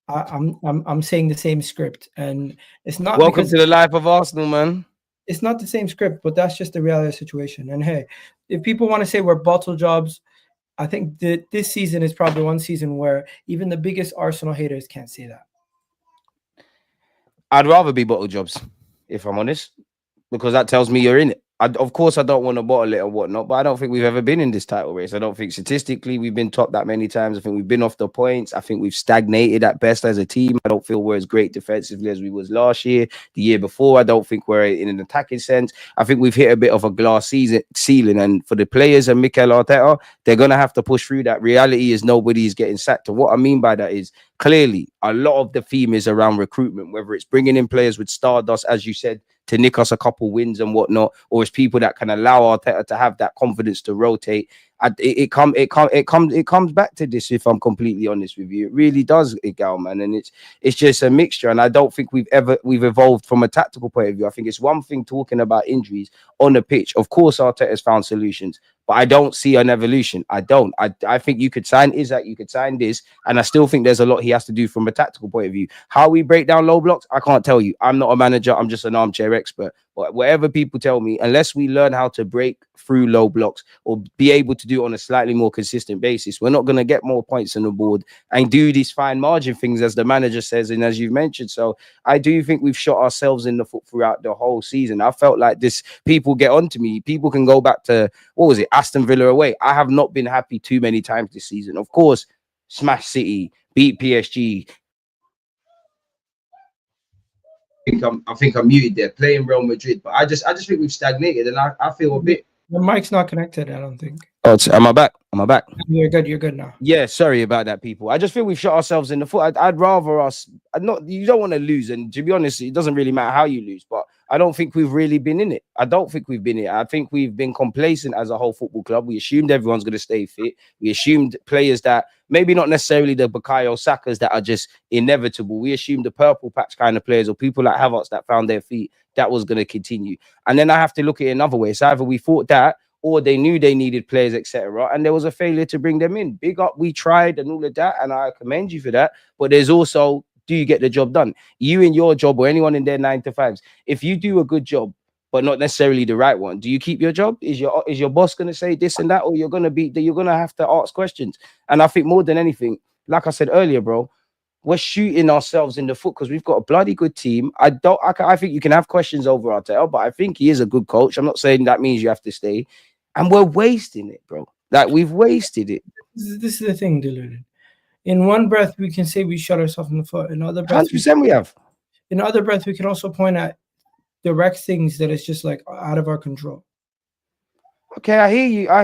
I'm saying the same script, and it's not. Welcome to the life of Arsenal, man. It's not the same script, but that's just the reality of the situation. And hey, if people want to say we're bottle jobs, I think that this season is probably one season where even the biggest Arsenal haters can't say that. I'd rather be bottle jobs, if I'm honest, because that tells me you're in it. Of course, I don't want to bottle it or whatnot, but I don't think we've ever been in this title race. I don't think statistically we've been top that many times. I think we've been off the points. I think we've stagnated at best as a team. I don't feel we're as great defensively as we was last year, the year before. I don't think we're in an attacking sense. I think we've hit a bit of a glass ceiling. And for the players and Mikel Arteta, they're going to have to push through that. Reality is nobody is getting sacked. And what I mean by that is clearly a lot of the theme is around recruitment, whether it's bringing in players with stardust, as you said, to nick us a couple wins and whatnot, or it's people that can allow Arteta to have that confidence to rotate. It comes back to this, if I'm completely honest with you. It really does, EGAL, man, and it's just a mixture. And I don't think we've evolved from a tactical point of view. I think it's one thing talking about injuries on the pitch. Of course, Arteta's found solutions, but I don't see an evolution. I don't. I think you could sign Isaac, you could sign this, and I still think there's a lot he has to do from a tactical point of view. How we break down low blocks, I can't tell you. I'm not a manager. I'm just an armchair expert. But whatever people tell me, unless we learn how to break through low blocks or be able to do it on a slightly more consistent basis, we're not going to get more points on the board and do these fine margin things, as the manager says, and as you've mentioned. So I do think we've shot ourselves in the foot throughout the whole season. I felt like this, people get onto me. People can go back to, what was it, Aston Villa away. I have not been happy too many times this season. Of course, smash City, beat PSG. I think I'm muted there, playing Real Madrid, but I just think we've stagnated, and I feel a bit. The mic's not connected, I don't think. Oh, am I back? Am I back? You're good now. Yeah, sorry about that, people. I just feel we've shot ourselves in the foot. I'd rather us. You don't want to lose, and to be honest, it doesn't really matter how you lose. But I don't think we've really been in it. I don't think we've been in it. I think we've been complacent as a whole football club. We assumed everyone's going to stay fit. We assumed players that maybe not necessarily the Bukayo Sakas that are just inevitable. We assumed the purple patch kind of players or people like Havertz that found their feet, that was going to continue. And then I have to look at it another way. So either we thought that, or they knew they needed players, etc., and there was a failure to bring them in. Big up, we tried and all of that, and I commend you for that. But there's also, do you get the job done? You in your job, or anyone in their 9 to 5s, if you do a good job, but not necessarily the right one, do you keep your job? Is your boss going to say this and that, or you're going to have to ask questions? And I think more than anything, like I said earlier, bro, we're shooting ourselves in the foot because we've got a bloody good team. I think you can have questions over Arteta, but I think he is a good coach. I'm not saying that means you have to stay. And we're wasting it, bro. Like, we've wasted it. This is the thing, Deluded. In one breath, we can say we shot ourselves in the foot. In other breath, 100% we have. In other breath, we can also point at direct things that is just like out of our control. Okay, I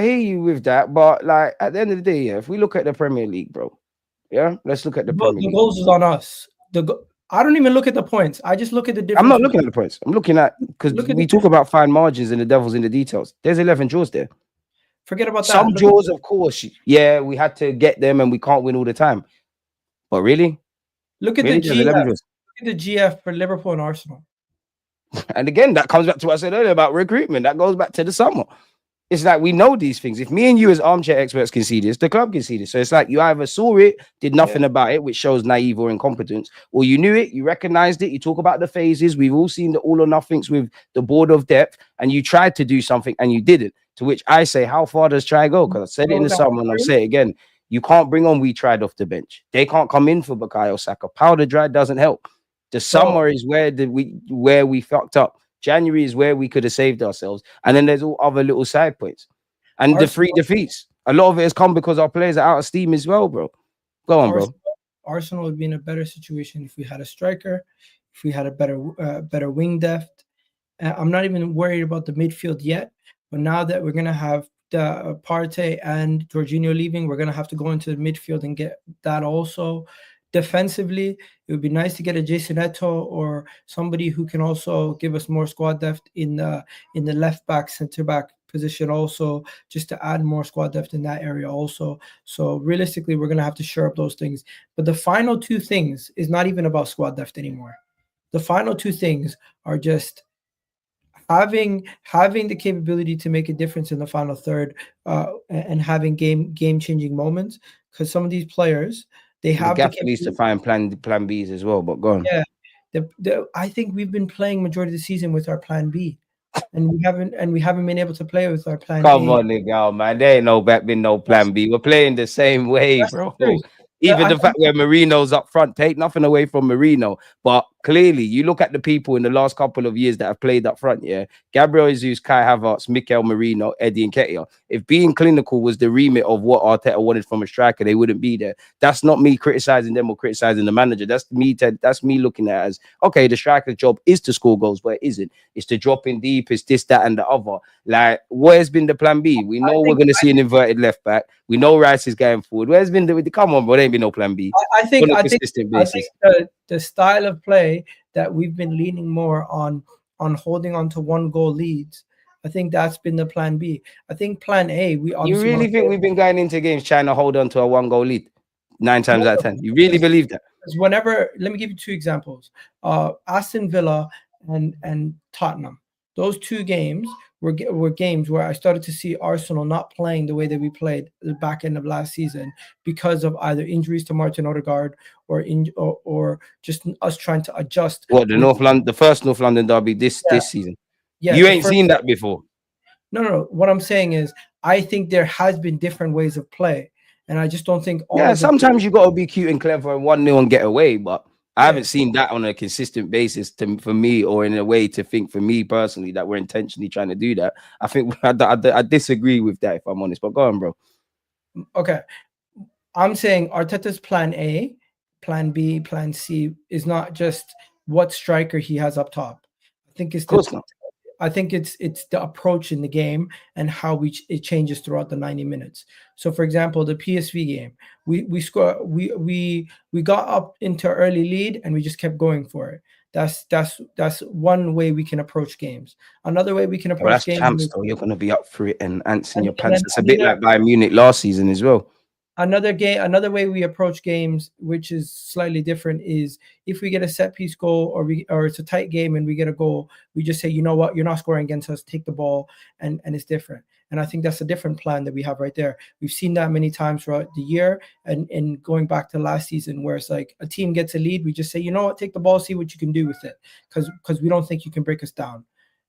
hear you with that. But like at the end of the day, yeah, if we look at the Premier League, bro, yeah, let's look at the Premier League. The goals is on us. I don't even look at the points. I just look at the difference. I'm not looking at the points. I'm looking at, because we talk about fine margins and the devil's in the details. There's 11 draws there. Forget about that. Some draws, of course. Yeah, we had to get them and we can't win all the time. But really? Look at the GF. Look at the GF for Liverpool and Arsenal. And again, that comes back to what I said earlier about recruitment. That goes back to the summer. It's like we know these things. If me and you as armchair experts can see this, the club can see this. So it's like you either saw it, did nothing about it, which shows naive or incompetence, or you knew it, you recognized it, you talk about the phases. We've all seen the all or nothings with the board of depth, and you tried to do something and you didn't. To which I say, how far does try go? Because I said it in the summer and I'll say it again. You can't bring on We Tried off the bench. They can't come in for Bukayo Saka. Powder dry doesn't help. The summer is where we fucked up. January is where we could have saved ourselves. And then there's all other little side points. And the 3 defeats. A lot of it has come because our players are out of steam as well, bro. Go on, bro. Arsenal would be in a better situation if we had a striker, if we had a better wing depth. I'm not even worried about the midfield yet, but now that we're gonna have the Partey and Jorginho leaving, we're gonna have to go into the midfield and get that also. Defensively, it would be nice to get a Jason Eto or somebody who can also give us more squad depth in the left back, center back position also, just to add more squad depth in that area also. So realistically, we're going to have to shore up those things. But the final 2 things is not even about squad depth anymore. The final 2 things are just having the capability to make a difference in the final third, and having game changing moments, because some of these players, they have the needs to find plan Bs as well, but go on. Yeah, I think we've been playing majority of the season with our plan B, and we haven't been able to play with our plan Come A. on, nigga, man. There ain't been no plan B. We're playing the same way, bro. Even the fact where Marino's up front, take nothing away from Marino. But clearly, you look at the people in the last couple of years that have played up front, yeah. Gabriel Jesus, Kai Havertz, Mikel Marino, Eddie Nketiah. If being clinical was the remit of what Arteta wanted from a striker, they wouldn't be there. That's not me criticizing them or criticizing the manager. That's me looking at it as, okay, the striker's job is to score goals, but it isn't. It's to drop in deep, it's this, that, and the other. Like, where's been the plan B? We know we're going to see an inverted left back. We know Rice is going forward. Where's been come on, bro? There ain't been no plan B. I think the style of play that we've been leaning more on holding on to 1 goal leads, I think that's been the plan B. I think plan A, we obviously. You really think we've been going into games trying to hold on to a 1 goal lead 9 times out of 10? You really believe that? Whenever, let me give you 2 examples. Aston Villa and Tottenham. Those 2 games were games where I started to see Arsenal not playing the way that we played the back end of last season because of either injuries to Martin Odegaard or just us trying to adjust. What, the first North London derby this season? Yeah, you ain't seen that before. No. What I'm saying is, I think there has been different ways of play, and I just don't think sometimes you got to be cute and clever and 1-0 and get away, but I haven't seen that on a consistent basis for me, or in a way to think for me personally that we're intentionally trying to do that. I think I disagree with that, if I'm honest, but go on, bro. Okay. I'm saying Arteta's plan A, plan B, plan C is not just what striker he has up top. I think it's it's the approach in the game and how it changes throughout the 90 minutes. So, for example, the PSV game, we got up into early lead and we just kept going for it. That's one way we can approach games. Another way we can approach games. Champs, though. You're going to be up for it and ants in your pants. It's a bit like Bayern Munich last season as well. Another way we approach games, which is slightly different, is if we get a set piece goal or it's a tight game and we get a goal, we just say, you know what, you're not scoring against us, take the ball, and it's different. And I think that's a different plan that we have right there. We've seen that many times throughout the year, and going back to last season, where it's like a team gets a lead, we just say, you know what, take the ball, see what you can do with it, because we don't think you can break us down.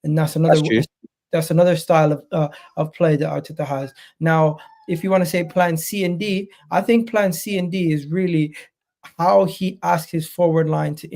And that's another style of play that Arteta has. Now, if you want to say plan C and D, I think plan C and D is really how he asks his forward line to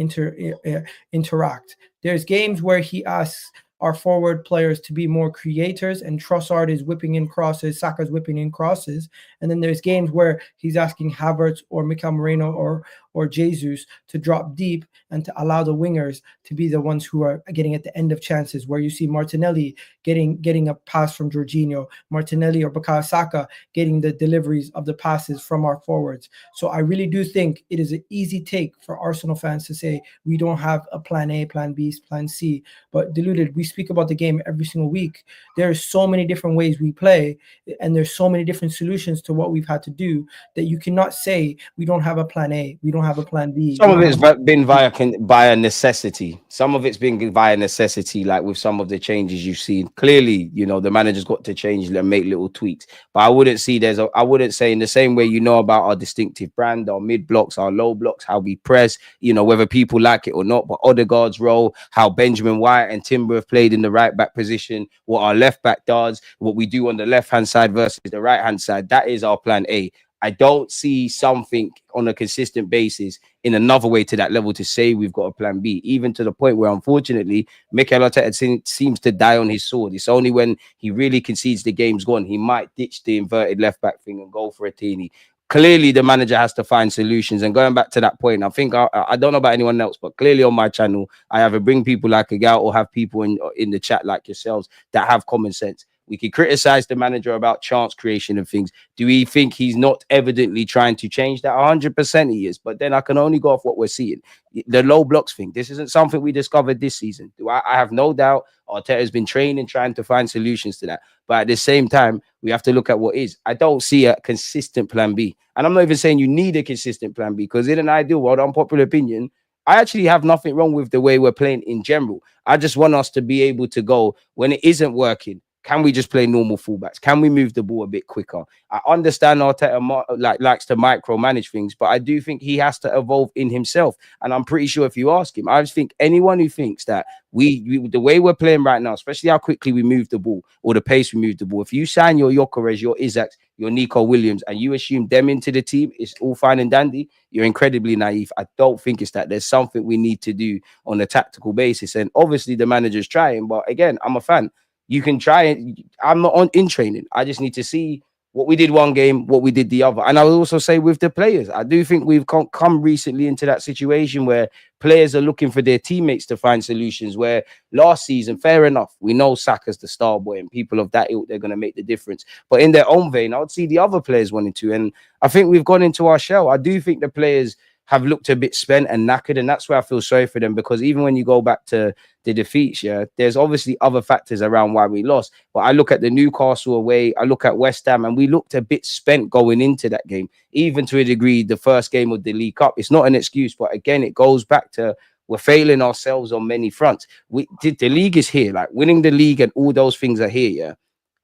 interact. There's games where he asks our forward players to be more creators, and Trossard is whipping in crosses, Saka's whipping in crosses. And then there's games where he's asking Havertz or Mikel Marino or Jesus to drop deep and to allow the wingers to be the ones who are getting at the end of chances, where you see Martinelli getting a pass from Jorginho, Martinelli or Bukayo Saka getting the deliveries of the passes from our forwards. So I really do think it is an easy take for Arsenal fans to say we don't have a plan A, plan B, plan C. But Deluded, we speak about the game every single week. There are so many different ways we play, and there's so many different solutions to what we've had to do, that you cannot say we don't have a plan A, we don't have a plan B. Some of it's been via necessity. Some of it's been via necessity, like with some of the changes you've seen. Clearly, you know, the manager's got to change and make little tweaks. But I wouldn't say in the same way, you know, about our distinctive brand, our mid blocks, our low blocks, how we press, you know, whether people like it or not. But Odegaard's role, how Benjamin White and Timber have played in the right back position, what our left back does, what we do on the left hand side versus the right hand side. That is our plan A. I don't see something on a consistent basis in another way to that level to say we've got a plan B, even to the point where, unfortunately, Mikel Arteta seems to die on his sword. It's only when he really concedes the game's gone, he might ditch the inverted left back thing and go for a Tini. Clearly, the manager has to find solutions. And going back to that point, I think I don't know about anyone else, but clearly on my channel, I either bring people like EGAL or have people in the chat like yourselves that have common sense. We can criticize the manager about chance creation and things. Do we think he's not evidently trying to change that? 100% he is. But then I can only go off what we're seeing. The low blocks thing, this isn't something we discovered this season. I have no doubt Arteta has been training, trying to find solutions to that. But at the same time, we have to look at what is. I don't see a consistent plan B. And I'm not even saying you need a consistent plan B, because in an ideal world, unpopular opinion, I actually have nothing wrong with the way we're playing in general. I just want us to be able to go when it isn't working. Can we just play normal fullbacks? Can we move the ball a bit quicker? I understand Arteta likes to micromanage things, but I do think he has to evolve in himself. And I'm pretty sure if you ask him, I just think anyone who thinks that we the way we're playing right now, especially how quickly we move the ball or the pace we move the ball, if you sign your Gyokeres, your Isaacs, your Nico Williams, and you assume them into the team, it's all fine and dandy, you're incredibly naive. I don't think it's that. There's something we need to do on a tactical basis. And obviously the manager's trying, but again, I'm a fan. You can try it. I'm not in training. I just need to see what we did one game, what we did the other. And I would also say with the players, I do think we've come recently into that situation where players are looking for their teammates to find solutions, where last season, fair enough, we know Saka's the star boy and people of that ilk, they're going to make the difference. But in their own vein, I would see the other players wanting to. And I think we've gone into our shell. I do think the players have looked a bit spent and knackered, and that's where I feel sorry for them, because even when you go back to the defeats, yeah, there's obviously other factors around why we lost. But I look at the Newcastle away, I look at West Ham, and we looked a bit spent going into that game, even to a degree, the first game of the League Cup. It's not an excuse, but again, it goes back to we're failing ourselves on many fronts. The league is here, like winning the league and all those things are here, yeah.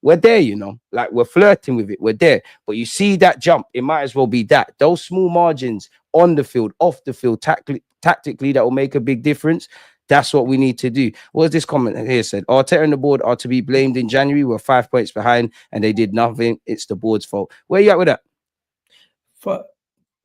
We're there, you know, like we're flirting with it. We're there. But you see that jump, it might as well be that. Those small margins on the field, off the field, tactically, that will make a big difference. That's what we need to do. What's this comment here said? Arteta and the board are to be blamed in January. We're 5 points behind and they did nothing. It's the board's fault. Where are you at with that?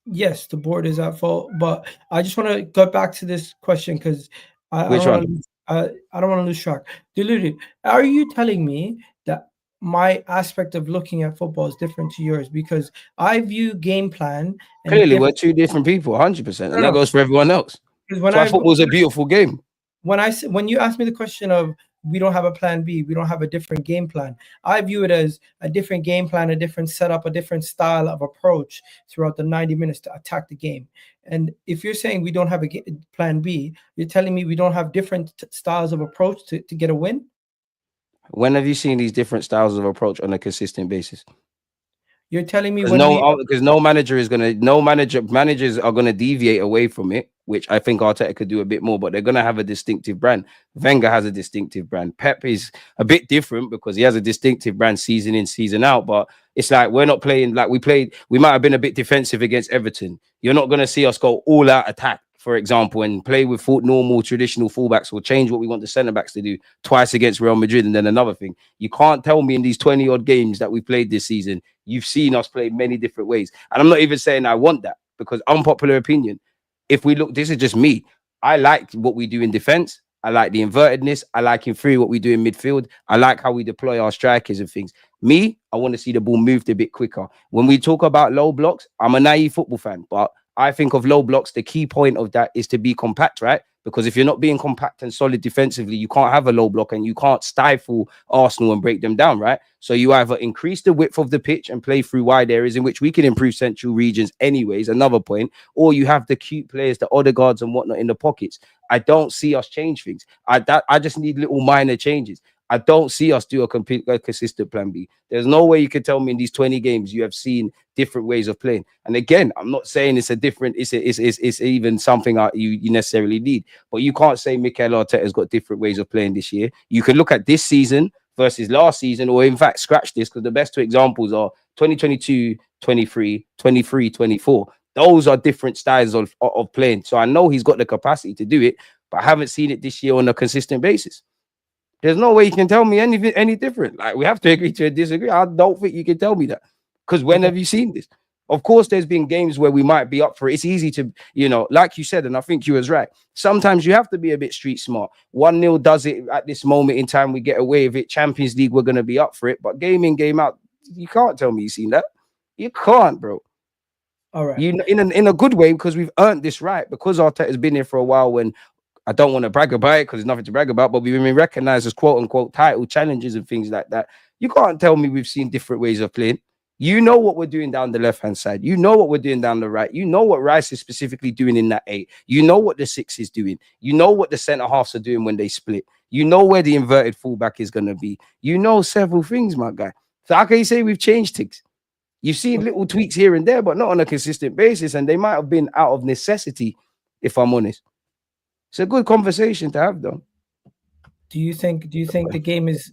Yes, the board is at fault. But I just want to go back to this question because I don't want to lose track. Deluded, are you telling me that my aspect of looking at football is different to yours? Because I view game plan. Clearly, we're two different people, 100%. And that goes for everyone else. So football's a beautiful game. When you ask me the question of we don't have a plan B, we don't have a different game plan, I view it as a different game plan, a different setup, a different style of approach throughout the 90 minutes to attack the game. And if you're saying we don't have a plan B, you're telling me we don't have different styles of approach to get a win? When have you seen these different styles of approach on a consistent basis? You're telling me because managers are gonna deviate away from it, which I think Arteta could do a bit more, but they're gonna have a distinctive brand. Wenger has a distinctive brand. Pep is a bit different because he has a distinctive brand season in, season out. But it's like we're not playing like we played. We might have been a bit defensive against Everton. You're not gonna see us go all out attack, for example, and play with normal traditional fullbacks, or change what we want the centre backs to do twice against Real Madrid. And then another thing, you can't tell me in these 20 odd games that we played this season, you've seen us play many different ways. And I'm not even saying I want that, because unpopular opinion, if we look, this is just me. I like what we do in defense. I like the invertedness. I like in free what we do in midfield. I like how we deploy our strikers and things. Me, I want to see the ball moved a bit quicker. When we talk about low blocks, I'm a naive football fan, but I think of low blocks, the key point of that is to be compact, right? Because if you're not being compact and solid defensively, you can't have a low block and you can't stifle Arsenal and break them down, right? So you either increase the width of the pitch and play through wide areas, in which we can improve central regions anyways, another point, or you have the cute players, the Odegaards and whatnot in the pockets. I don't see us change things. I just need little minor changes. I don't see us do a consistent plan B. There's no way you could tell me in these 20 games you have seen different ways of playing. And again, I'm not saying it's a different, it's even something you necessarily need. But you can't say Mikel Arteta has got different ways of playing this year. You can look at this season versus last season, or in fact, scratch this, because the best two examples are 2022, 23, 23, 24. Those are different styles of playing. So I know he's got the capacity to do it, but I haven't seen it this year on a consistent basis. There's no way you can tell me anything any different. Like, we have to agree to disagree. I don't think you can tell me that. Because when have you seen this? Of course, there's been games where we might be up for it. It's easy to, like you said, and I think you was right. Sometimes you have to be a bit street smart. 1-0 does it at this moment in time. We get away with it. Champions League, we're going to be up for it. But game in, game out, you can't tell me you've seen that. You can't, bro. All right. In a good way, because we've earned this right. Because Arteta's been here for a while, when I don't want to brag about it because there's nothing to brag about, but we've been recognized as quote unquote title challenges and things like that. You can't tell me we've seen different ways of playing. You know what we're doing down the left-hand side. You know what we're doing down the right. You know what Rice is specifically doing in that 8. You know what the 6 is doing. You know what the centre halves are doing when they split. You know where the inverted fullback is going to be. You know several things, my guy. So how can you say we've changed things? You've seen little tweaks here and there, but not on a consistent basis. And they might have been out of necessity, if I'm honest. It's a good conversation to have, though. Do you think the game is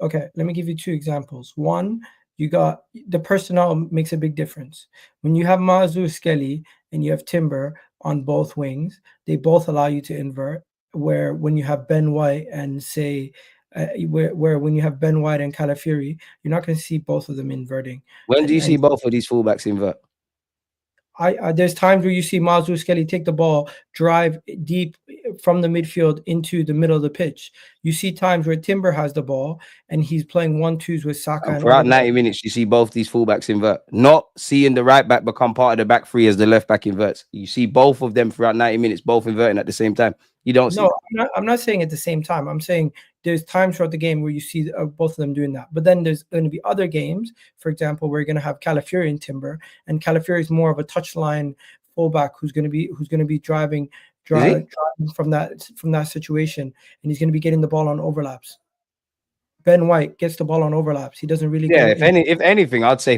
okay? Let me give you 2 examples. One, you got the personnel makes a big difference. When you have Mazu Skelly and you have Timber on both wings, they both allow you to invert. Where when you have Ben White and say where when you have Ben White and Calafiori, you're not going to see both of them inverting. When do you see both of these fullbacks invert? There's times where you see Mazu Skelly take the ball, drive deep from the midfield into the middle of the pitch. You see times where Timber has the ball and he's playing 1-2s with Saka. And throughout 90 minutes, you see both these fullbacks invert. Not seeing the right back become part of the back three as the left back inverts. You see both of them throughout 90 minutes, both inverting at the same time. You don't see. No, I'm not saying at the same time. I'm saying there's times throughout the game where you see both of them doing that. But then there's going to be other games, for example, where you're going to have Calafiori and Timber, and Calafiori is more of a touchline fullback who's going to be driving from that situation, and he's going to be getting the ball on overlaps. Ben White gets the ball on overlaps. He doesn't really. Yeah, if anything, I'd say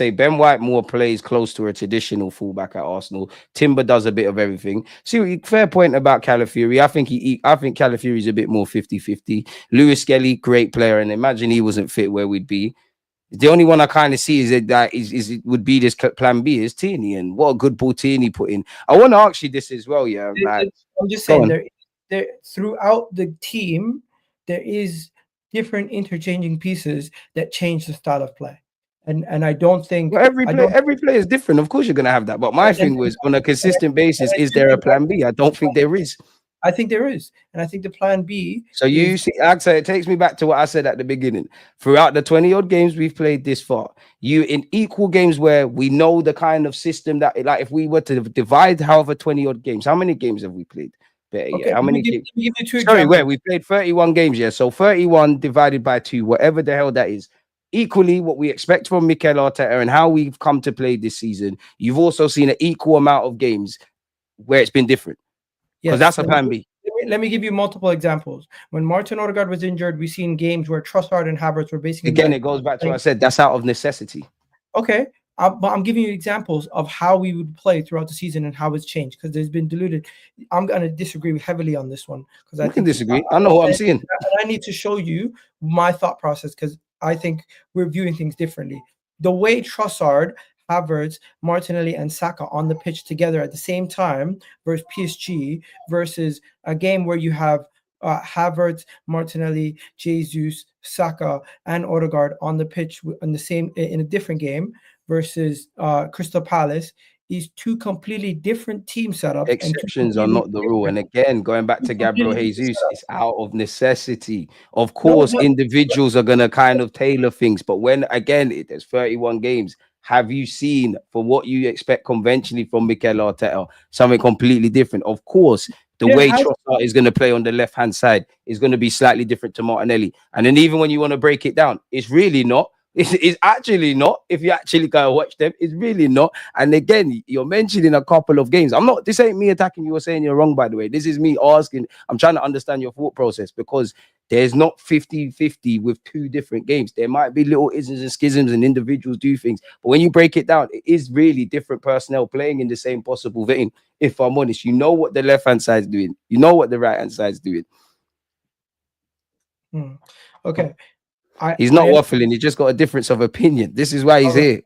Ben White more plays close to a traditional fullback at Arsenal. Timber does a bit of everything. See, fair point about Calafiori. I think Calafiori is a bit more 50-50. Lewis Skelly, great player, and imagine he wasn't fit where we'd be. The only one I kind of see is would be this plan B is Tierney, and what a good ball Tierney put in. I want to ask you this as well, yeah. I'm just saying there throughout the team there is different interchanging pieces that change the style of play, and I don't think every play is different. Of course, you're gonna have that, but my thing was on a consistent basis. Is there a plan B? I don't think there is. I think there is, and I think the plan B. So you see, actually, it takes me back to what I said at the beginning. Throughout the 20-odd games we've played this far, you in equal games where we know the kind of system that, like, if we were to divide however 20-odd games, how many games have we played? Okay, how many games? Sorry, where we played 31 games, yeah. So 31 divided by 2, whatever the hell that is. Equally, what we expect from Mikel Arteta and how we've come to play this season, you've also seen an equal amount of games where it's been different. Because that's a plan B. Let me give you multiple examples. When Martin Odegaard was injured, we've seen games where Trossard and Havertz were basically... Again, it goes back to what I said. That's out of necessity. Okay. But I'm giving you examples of how we would play throughout the season and how it's changed, because there's been diluted. I'm going to disagree heavily on this one. Because I can disagree. I know what I'm seeing. I need to show you my thought process, because I think we're viewing things differently. The way Trossard, Havertz, Martinelli, and Saka on the pitch together at the same time versus PSG versus a game where you have Havertz, Martinelli, Jesus, Saka, and Odegaard on the pitch in a different game versus Crystal Palace is 2 completely different team setups. Exceptions are not the rule. And again, going back to Gabriel Jesus, it's out of necessity. Of course, individuals are going to kind of tailor things. But when, again, there's 31 games, have you seen, for what you expect conventionally from Mikel Arteta, something completely different? Of course, the way Trossard is going to play on the left-hand side is going to be slightly different to Martinelli. And then even when you want to break it down, it's really not. It's actually not. If you actually go watch them, it's really not. And again, you're mentioning a couple of games. I'm not, this ain't me attacking you or saying you're wrong, by the way. This is me asking, I'm trying to understand your thought process, because there's not 50-50 with two different games. There might be little isms and schisms and individuals do things. But when you break it down, it is really different personnel playing in the same possible vein. If I'm honest, you know what the left-hand side's doing. You know what the right-hand side's doing. Okay. He's not waffling. He just got a difference of opinion. This is why he's here.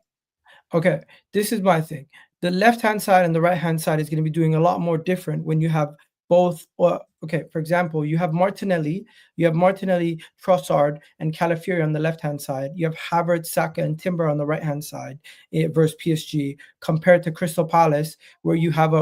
Okay, this is my thing. The left-hand side and the right-hand side is going to be doing a lot more different when you have both. Okay, for example, you have Martinelli, Trossard, and Calafiori on the left-hand side. You have Havertz, Saka, and Timber on the right-hand side versus PSG, compared to Crystal Palace, where you have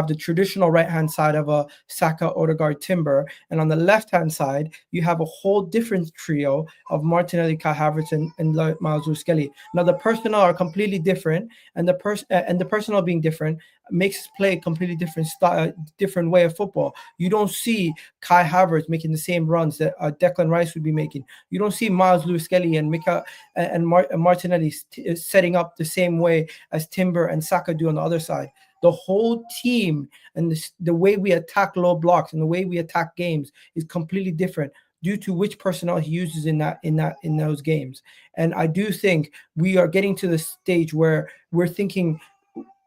the traditional right-hand side of a Saka, Odegaard, Timber, and on the left-hand side you have a whole different trio of Martinelli, Kai Havertz, and Miles Lewis-Skelly. Now the personnel are completely different, and the personnel being different makes play a completely different style, different way of football. You don't see Kai Havertz making the same runs that Declan Rice would be making. You don't see Miles Lewis-Skelly and Martinelli setting up the same way as Timber and Saka do on the other side. The whole team and the way we attack low blocks and the way we attack games is completely different due to which personnel he uses in those games. And I do think we are getting to the stage where we're thinking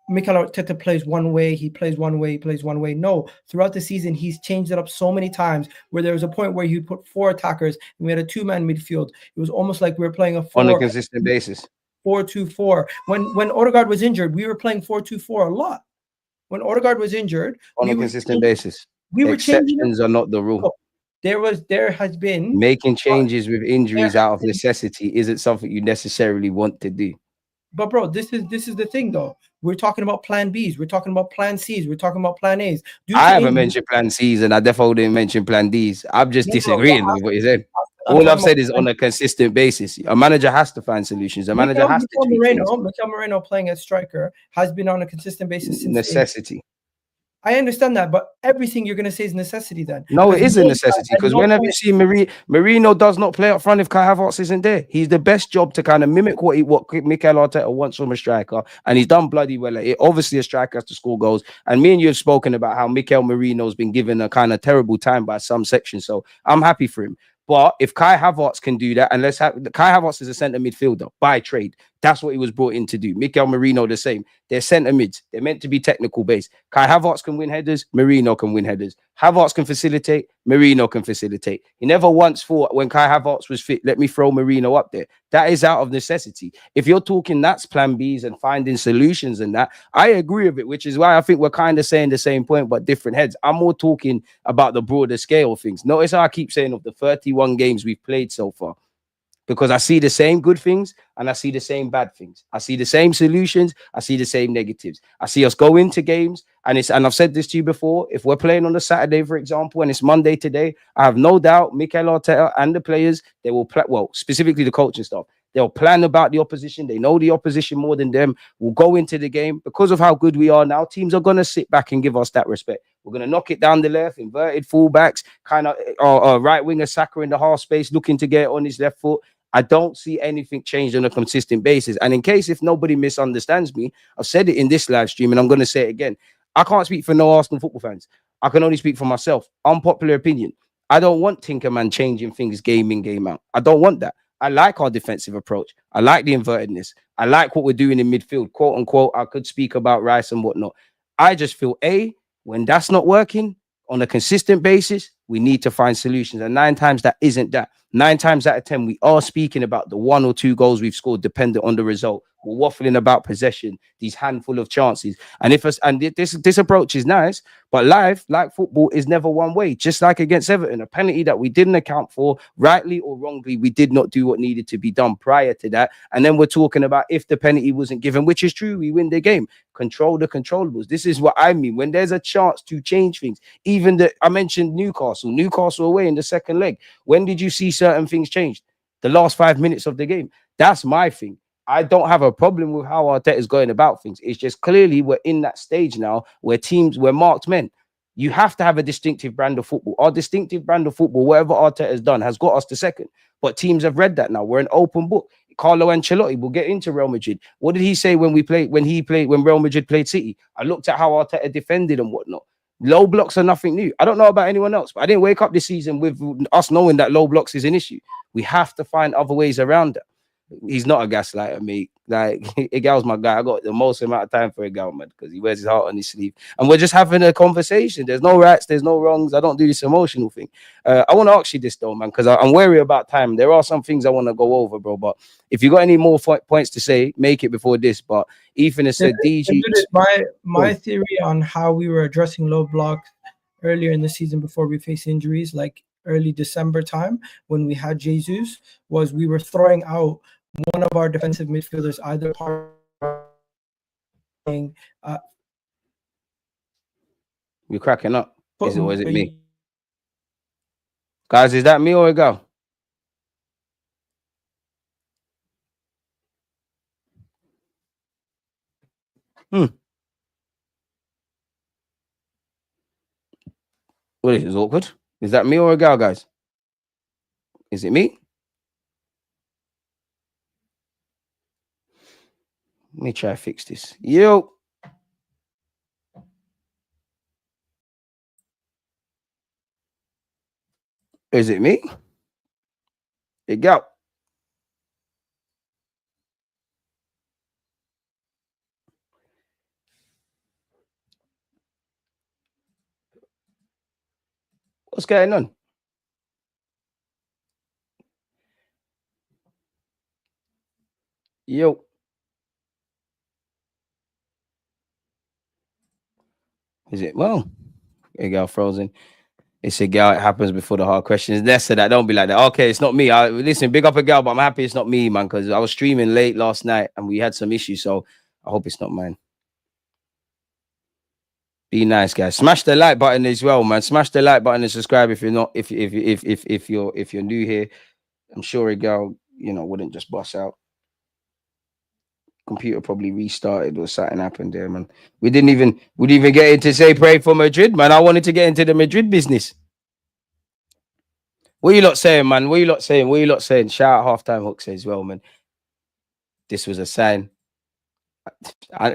Mikel Arteta plays one way, he plays one way, he plays one way. No, throughout the season, he's changed it up so many times where there was a point where he put 4 attackers and we had a 2-man midfield. It was almost like we were playing on a consistent basis. 4-2-4. When Odegaard was injured, we were playing 4-2-4 a lot. When Odegaard was injured, on a consistent basis. We were Exceptions are not the rule. There has been making changes with injuries out of necessity isn't something you necessarily want to do. But bro, this is the thing though. We're talking about plan Bs, we're talking about plan Cs, we're talking about plan As. I haven't mentioned plan Cs, and I definitely didn't mention plan Ds. I'm just disagreeing with what you said. All I've said is on a consistent basis. A manager has to find solutions. A manager has to tweak things. Mikel Moreno playing as striker has been on a consistent basis since necessity. I understand that, but everything you're going to say is necessity then. No, it is a necessity, because whenever you see Marino does not play up front if Kai Havertz isn't there. He's the best job to kind of mimic what Mikel Arteta wants from a striker, and he's done bloody well at it. Obviously, a striker has to score goals, and me and you have spoken about how Mikel Marino's been given a kind of terrible time by some sections, so I'm happy for him. But if Kai Havertz can do that, and Kai Havertz is a centre midfielder by trade. That's what he was brought in to do. Mikel Marino the same. They're centre mids. They're meant to be technical based. Kai Havertz can win headers. Marino can win headers. Havertz can facilitate. Marino can facilitate. He never once thought when Kai Havertz was fit, let me throw Marino up there. That is out of necessity. If you're talking that's plan Bs and finding solutions and that, I agree with it, which is why I think we're kind of saying the same point, but different heads. I'm more talking about the broader scale of things. Notice how I keep saying of the 31 games we've played so far, because I see the same good things and I see the same bad things. I see the same solutions. I see the same negatives. I see us go into games, and I've said this to you before. If we're playing on a Saturday, for example, and it's Monday today, I have no doubt Mikel Arteta and the players, they will play, well, specifically the coaching staff, they'll plan about the opposition. They know the opposition more than them. We'll go into the game because of how good we are now. Teams are going to sit back and give us that respect. We're going to knock it down the left, inverted fullbacks, kind of right winger Saka in the half space, looking to get on his left foot. I don't see anything changed on a consistent basis. And in case if nobody misunderstands me, I've said it in this live stream and I'm going to say it again. I can't speak for no Arsenal football fans. I can only speak for myself. Unpopular opinion. I don't want Tinkerman changing things game in, game out. I don't want that. I like our defensive approach. I like the invertedness. I like what we're doing in midfield, quote unquote. I could speak about Rice and whatnot. I just feel, when that's not working on a consistent basis, we need to find solutions. And 9 times that isn't that. 9 times out of 10, we are speaking about the 1 or 2 goals we've scored dependent on the result. We're waffling about possession, these handful of chances. And this approach is nice, but life, like football, is never one way. Just like against Everton, a penalty that we didn't account for, rightly or wrongly, we did not do what needed to be done prior to that. And then we're talking about if the penalty wasn't given, which is true, we win the game. Control the controllables. This is what I mean. When there's a chance to change things, even I mentioned Newcastle away in the second leg. When did you see certain things changed? The last 5 minutes of the game. That's my thing. I don't have a problem with how Arteta is going about things. It's just clearly we're in that stage now where we're marked men. You have to have a distinctive brand of football. Our distinctive brand of football, whatever Arteta has done, has got us to second. But teams have read that now. We're an open book. Carlo Ancelotti. We'll get into Real Madrid. What did he say when Real Madrid played City? I looked at how Arteta defended and whatnot. Low blocks are nothing new. I don't know about anyone else, but I didn't wake up this season with us knowing that low blocks is an issue. We have to find other ways around it. He's not a gaslighter, mate. Like, EGAL's my guy. I got the most amount of time for EGAL, man, because he wears his heart on his sleeve. And we're just having a conversation. There's no rights, there's no wrongs. I don't do this emotional thing. I want to ask you this, though, man, because I'm wary about time. There are some things I want to go over, bro. But if you got any more points to say, make it before this. But Ethan has said, DG. My theory on how we were addressing low blocks earlier in the season before we faced injuries, like early December time when we had Jesus, was we were throwing out one of our defensive midfielders either you're cracking up. Is it me? Guys, is that me or EGAL? What is it? Awkward? Is that me or EGAL, guys? Is it me? Let me try to fix this. Yo. Is it me? EGAL. What's going on? Yo. Is it? Well, EGAL frozen. It's EGAL. It happens before the hard questions. Less of that. Don't be like that. Okay, it's not me. Listen, big up EGAL, but I'm happy it's not me, man, because I was streaming late last night and we had some issues. So I hope it's not mine. Be nice, guys. Smash the like button as well, man. Smash the like button and subscribe if you're not. If you're new here. I'm sure EGAL, wouldn't just bust out. Computer probably restarted or something happened there, man. We didn't even get into say pray for Madrid, man. I wanted to get into the Madrid business. What you lot saying, man? What you lot saying? Shout out halftime hook says, well, man. This was a sign.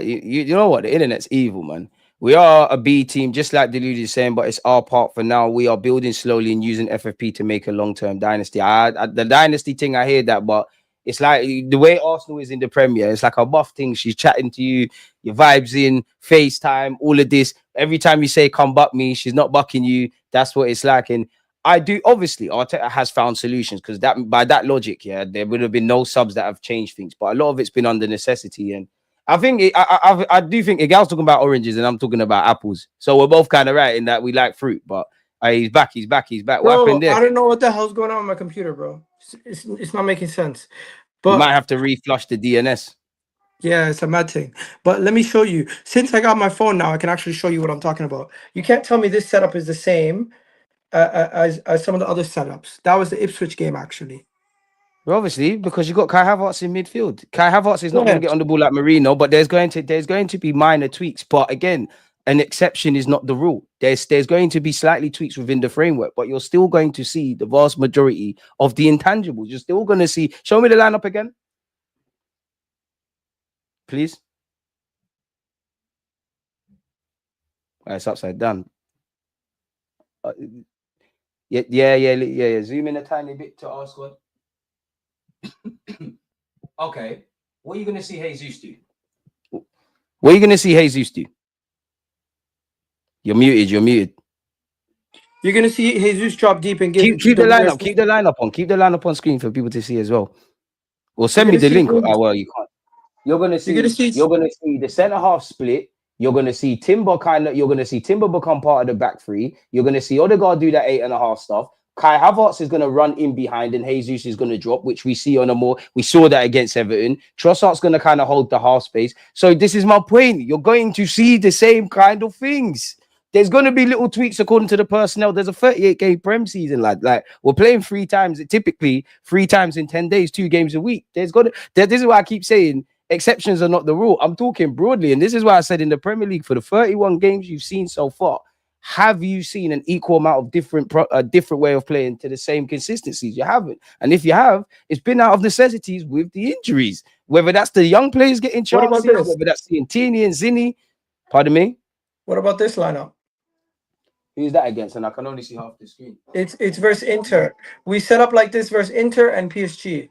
You know what? The internet's evil, man. We are a B team, just like Deluded is saying, but it's our part for now. We are building slowly and using FFP to make a long-term dynasty. The dynasty thing, I hear that, but it's like the way Arsenal is in the Premier. It's like a buff thing. She's chatting to you, your vibes in, FaceTime, all of this. Every time you say, come buck me, she's not bucking you. That's what it's like. And I do, obviously, Arteta has found solutions because by that logic, yeah, there would have been no subs that have changed things. But a lot of it's been under necessity. And I think I do think EGAL's talking about oranges and I'm talking about apples. So we're both kind of right in that we like fruit. But he's back. Bro, what happened there? I don't know what the hell's going on with my computer, bro. It's not making sense. But you might have to reflush the DNS. Yeah, it's a mad thing. But let me show you. Since I got my phone now, I can actually show you what I'm talking about. You can't tell me this setup is the same as some of the other setups. That was the Ipswich game, actually. Well, obviously, because you got Kai Havertz in midfield. Kai Havertz is not going to get on the ball like Marino, but there's going to be minor tweaks. But again, an exception is not the rule. There's going to be slightly tweaks within the framework, but you're still going to see the vast majority of the intangibles. You're still going to see. Show me the lineup again, please. It's upside down. Yeah. Zoom in a tiny bit to our squad. Okay, what are you going to see Jesus do? What are you going to see Jesus do? You're muted. You're going to see Jesus drop deep and give. Keep the lineup. Keep the lineup on screen for people to see as well. Or send me the link. Oh, well, you can't. You're going to see the centre half split. You're going to see Timber become part of the back three. You're going to see Odegaard do that 8.5 stuff. Kai Havertz is going to run in behind and Jesus is going to drop, which we see we saw that against Everton. Trossard's going to kind of hold the half space. So this is my point. You're going to see the same kind of things. There's going to be little tweaks according to the personnel. There's a 38-game Prem season, lad. Like we're playing 3 times, typically 3 times in 10 days, 2 games a week. This is why I keep saying exceptions are not the rule. I'm talking broadly. And this is why I said in the Premier League for the 31 games you've seen so far, have you seen an equal amount of different way of playing to the same consistencies? You haven't. And if you have, it's been out of necessities with the injuries. Whether that's the young players getting What about chances, this? whether that's seeing Tini and Zinni. Pardon me? What about this lineup? Who's that against? And I can only see half the screen. It's versus Inter. We set up like this versus Inter and PSG.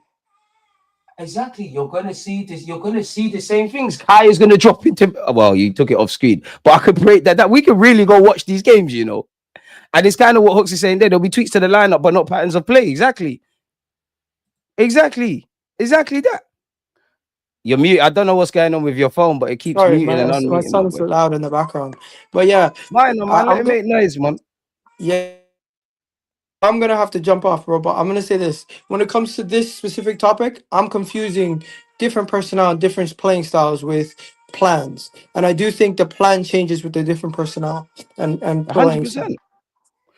Exactly. You're gonna see this. You're gonna see the same things. Kai is gonna drop into. Well, you took it off screen, but I could break that. That we could really go watch these games, you know. And it's kind of what Hooks is saying there. There'll be tweaks to the lineup, but not patterns of play. Exactly. Exactly that. You're mute. I don't know what's going on with your phone, but it keeps muting and unmuting. My son's so loud in the background. But yeah, man, let it make noise, man. Yeah, I'm gonna have to jump off, bro. But I'm gonna say this: when it comes to this specific topic, I'm confusing different personnel and different playing styles with plans, and I do think the plan changes with the different personnel and playing 100%. style.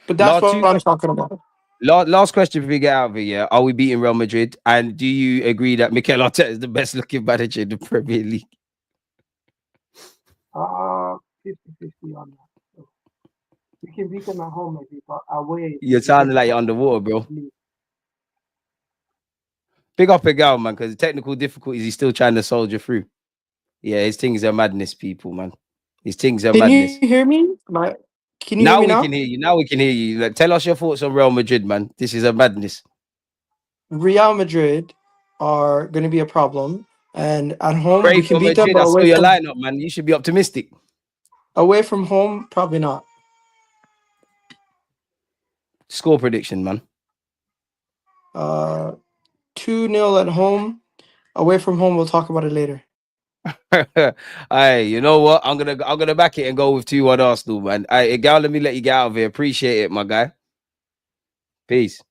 But that's what I'm talking about. Last question before we get out of here. Are we beating Real Madrid? And do you agree that Mikel Arteta is the best looking manager in the Premier League? 50-50 on that. So we can beat them at home, maybe, but away. You're sounding like you're underwater, bro. Big up EGAL, man, because the technical difficulties he's still trying to soldier through. Yeah, his things are madness, people, man. His things are madness. Can you hear me? Can you hear me now? Can hear you. Now we can hear you. Like, tell us your thoughts on Real Madrid, man. This is a madness. Real Madrid are going to be a problem, and at home Pray we can beat Madrid. them. I saw your lineup, man. You should be optimistic. Away from home, probably not. Score prediction, man. 2-0 at home. Away from home, we'll talk about it later. Hey, you know what? I'm gonna back it and go with 2-1 Arsenal, man. Hey, EGAL, let me let you get out of here. Appreciate it, my guy. Peace.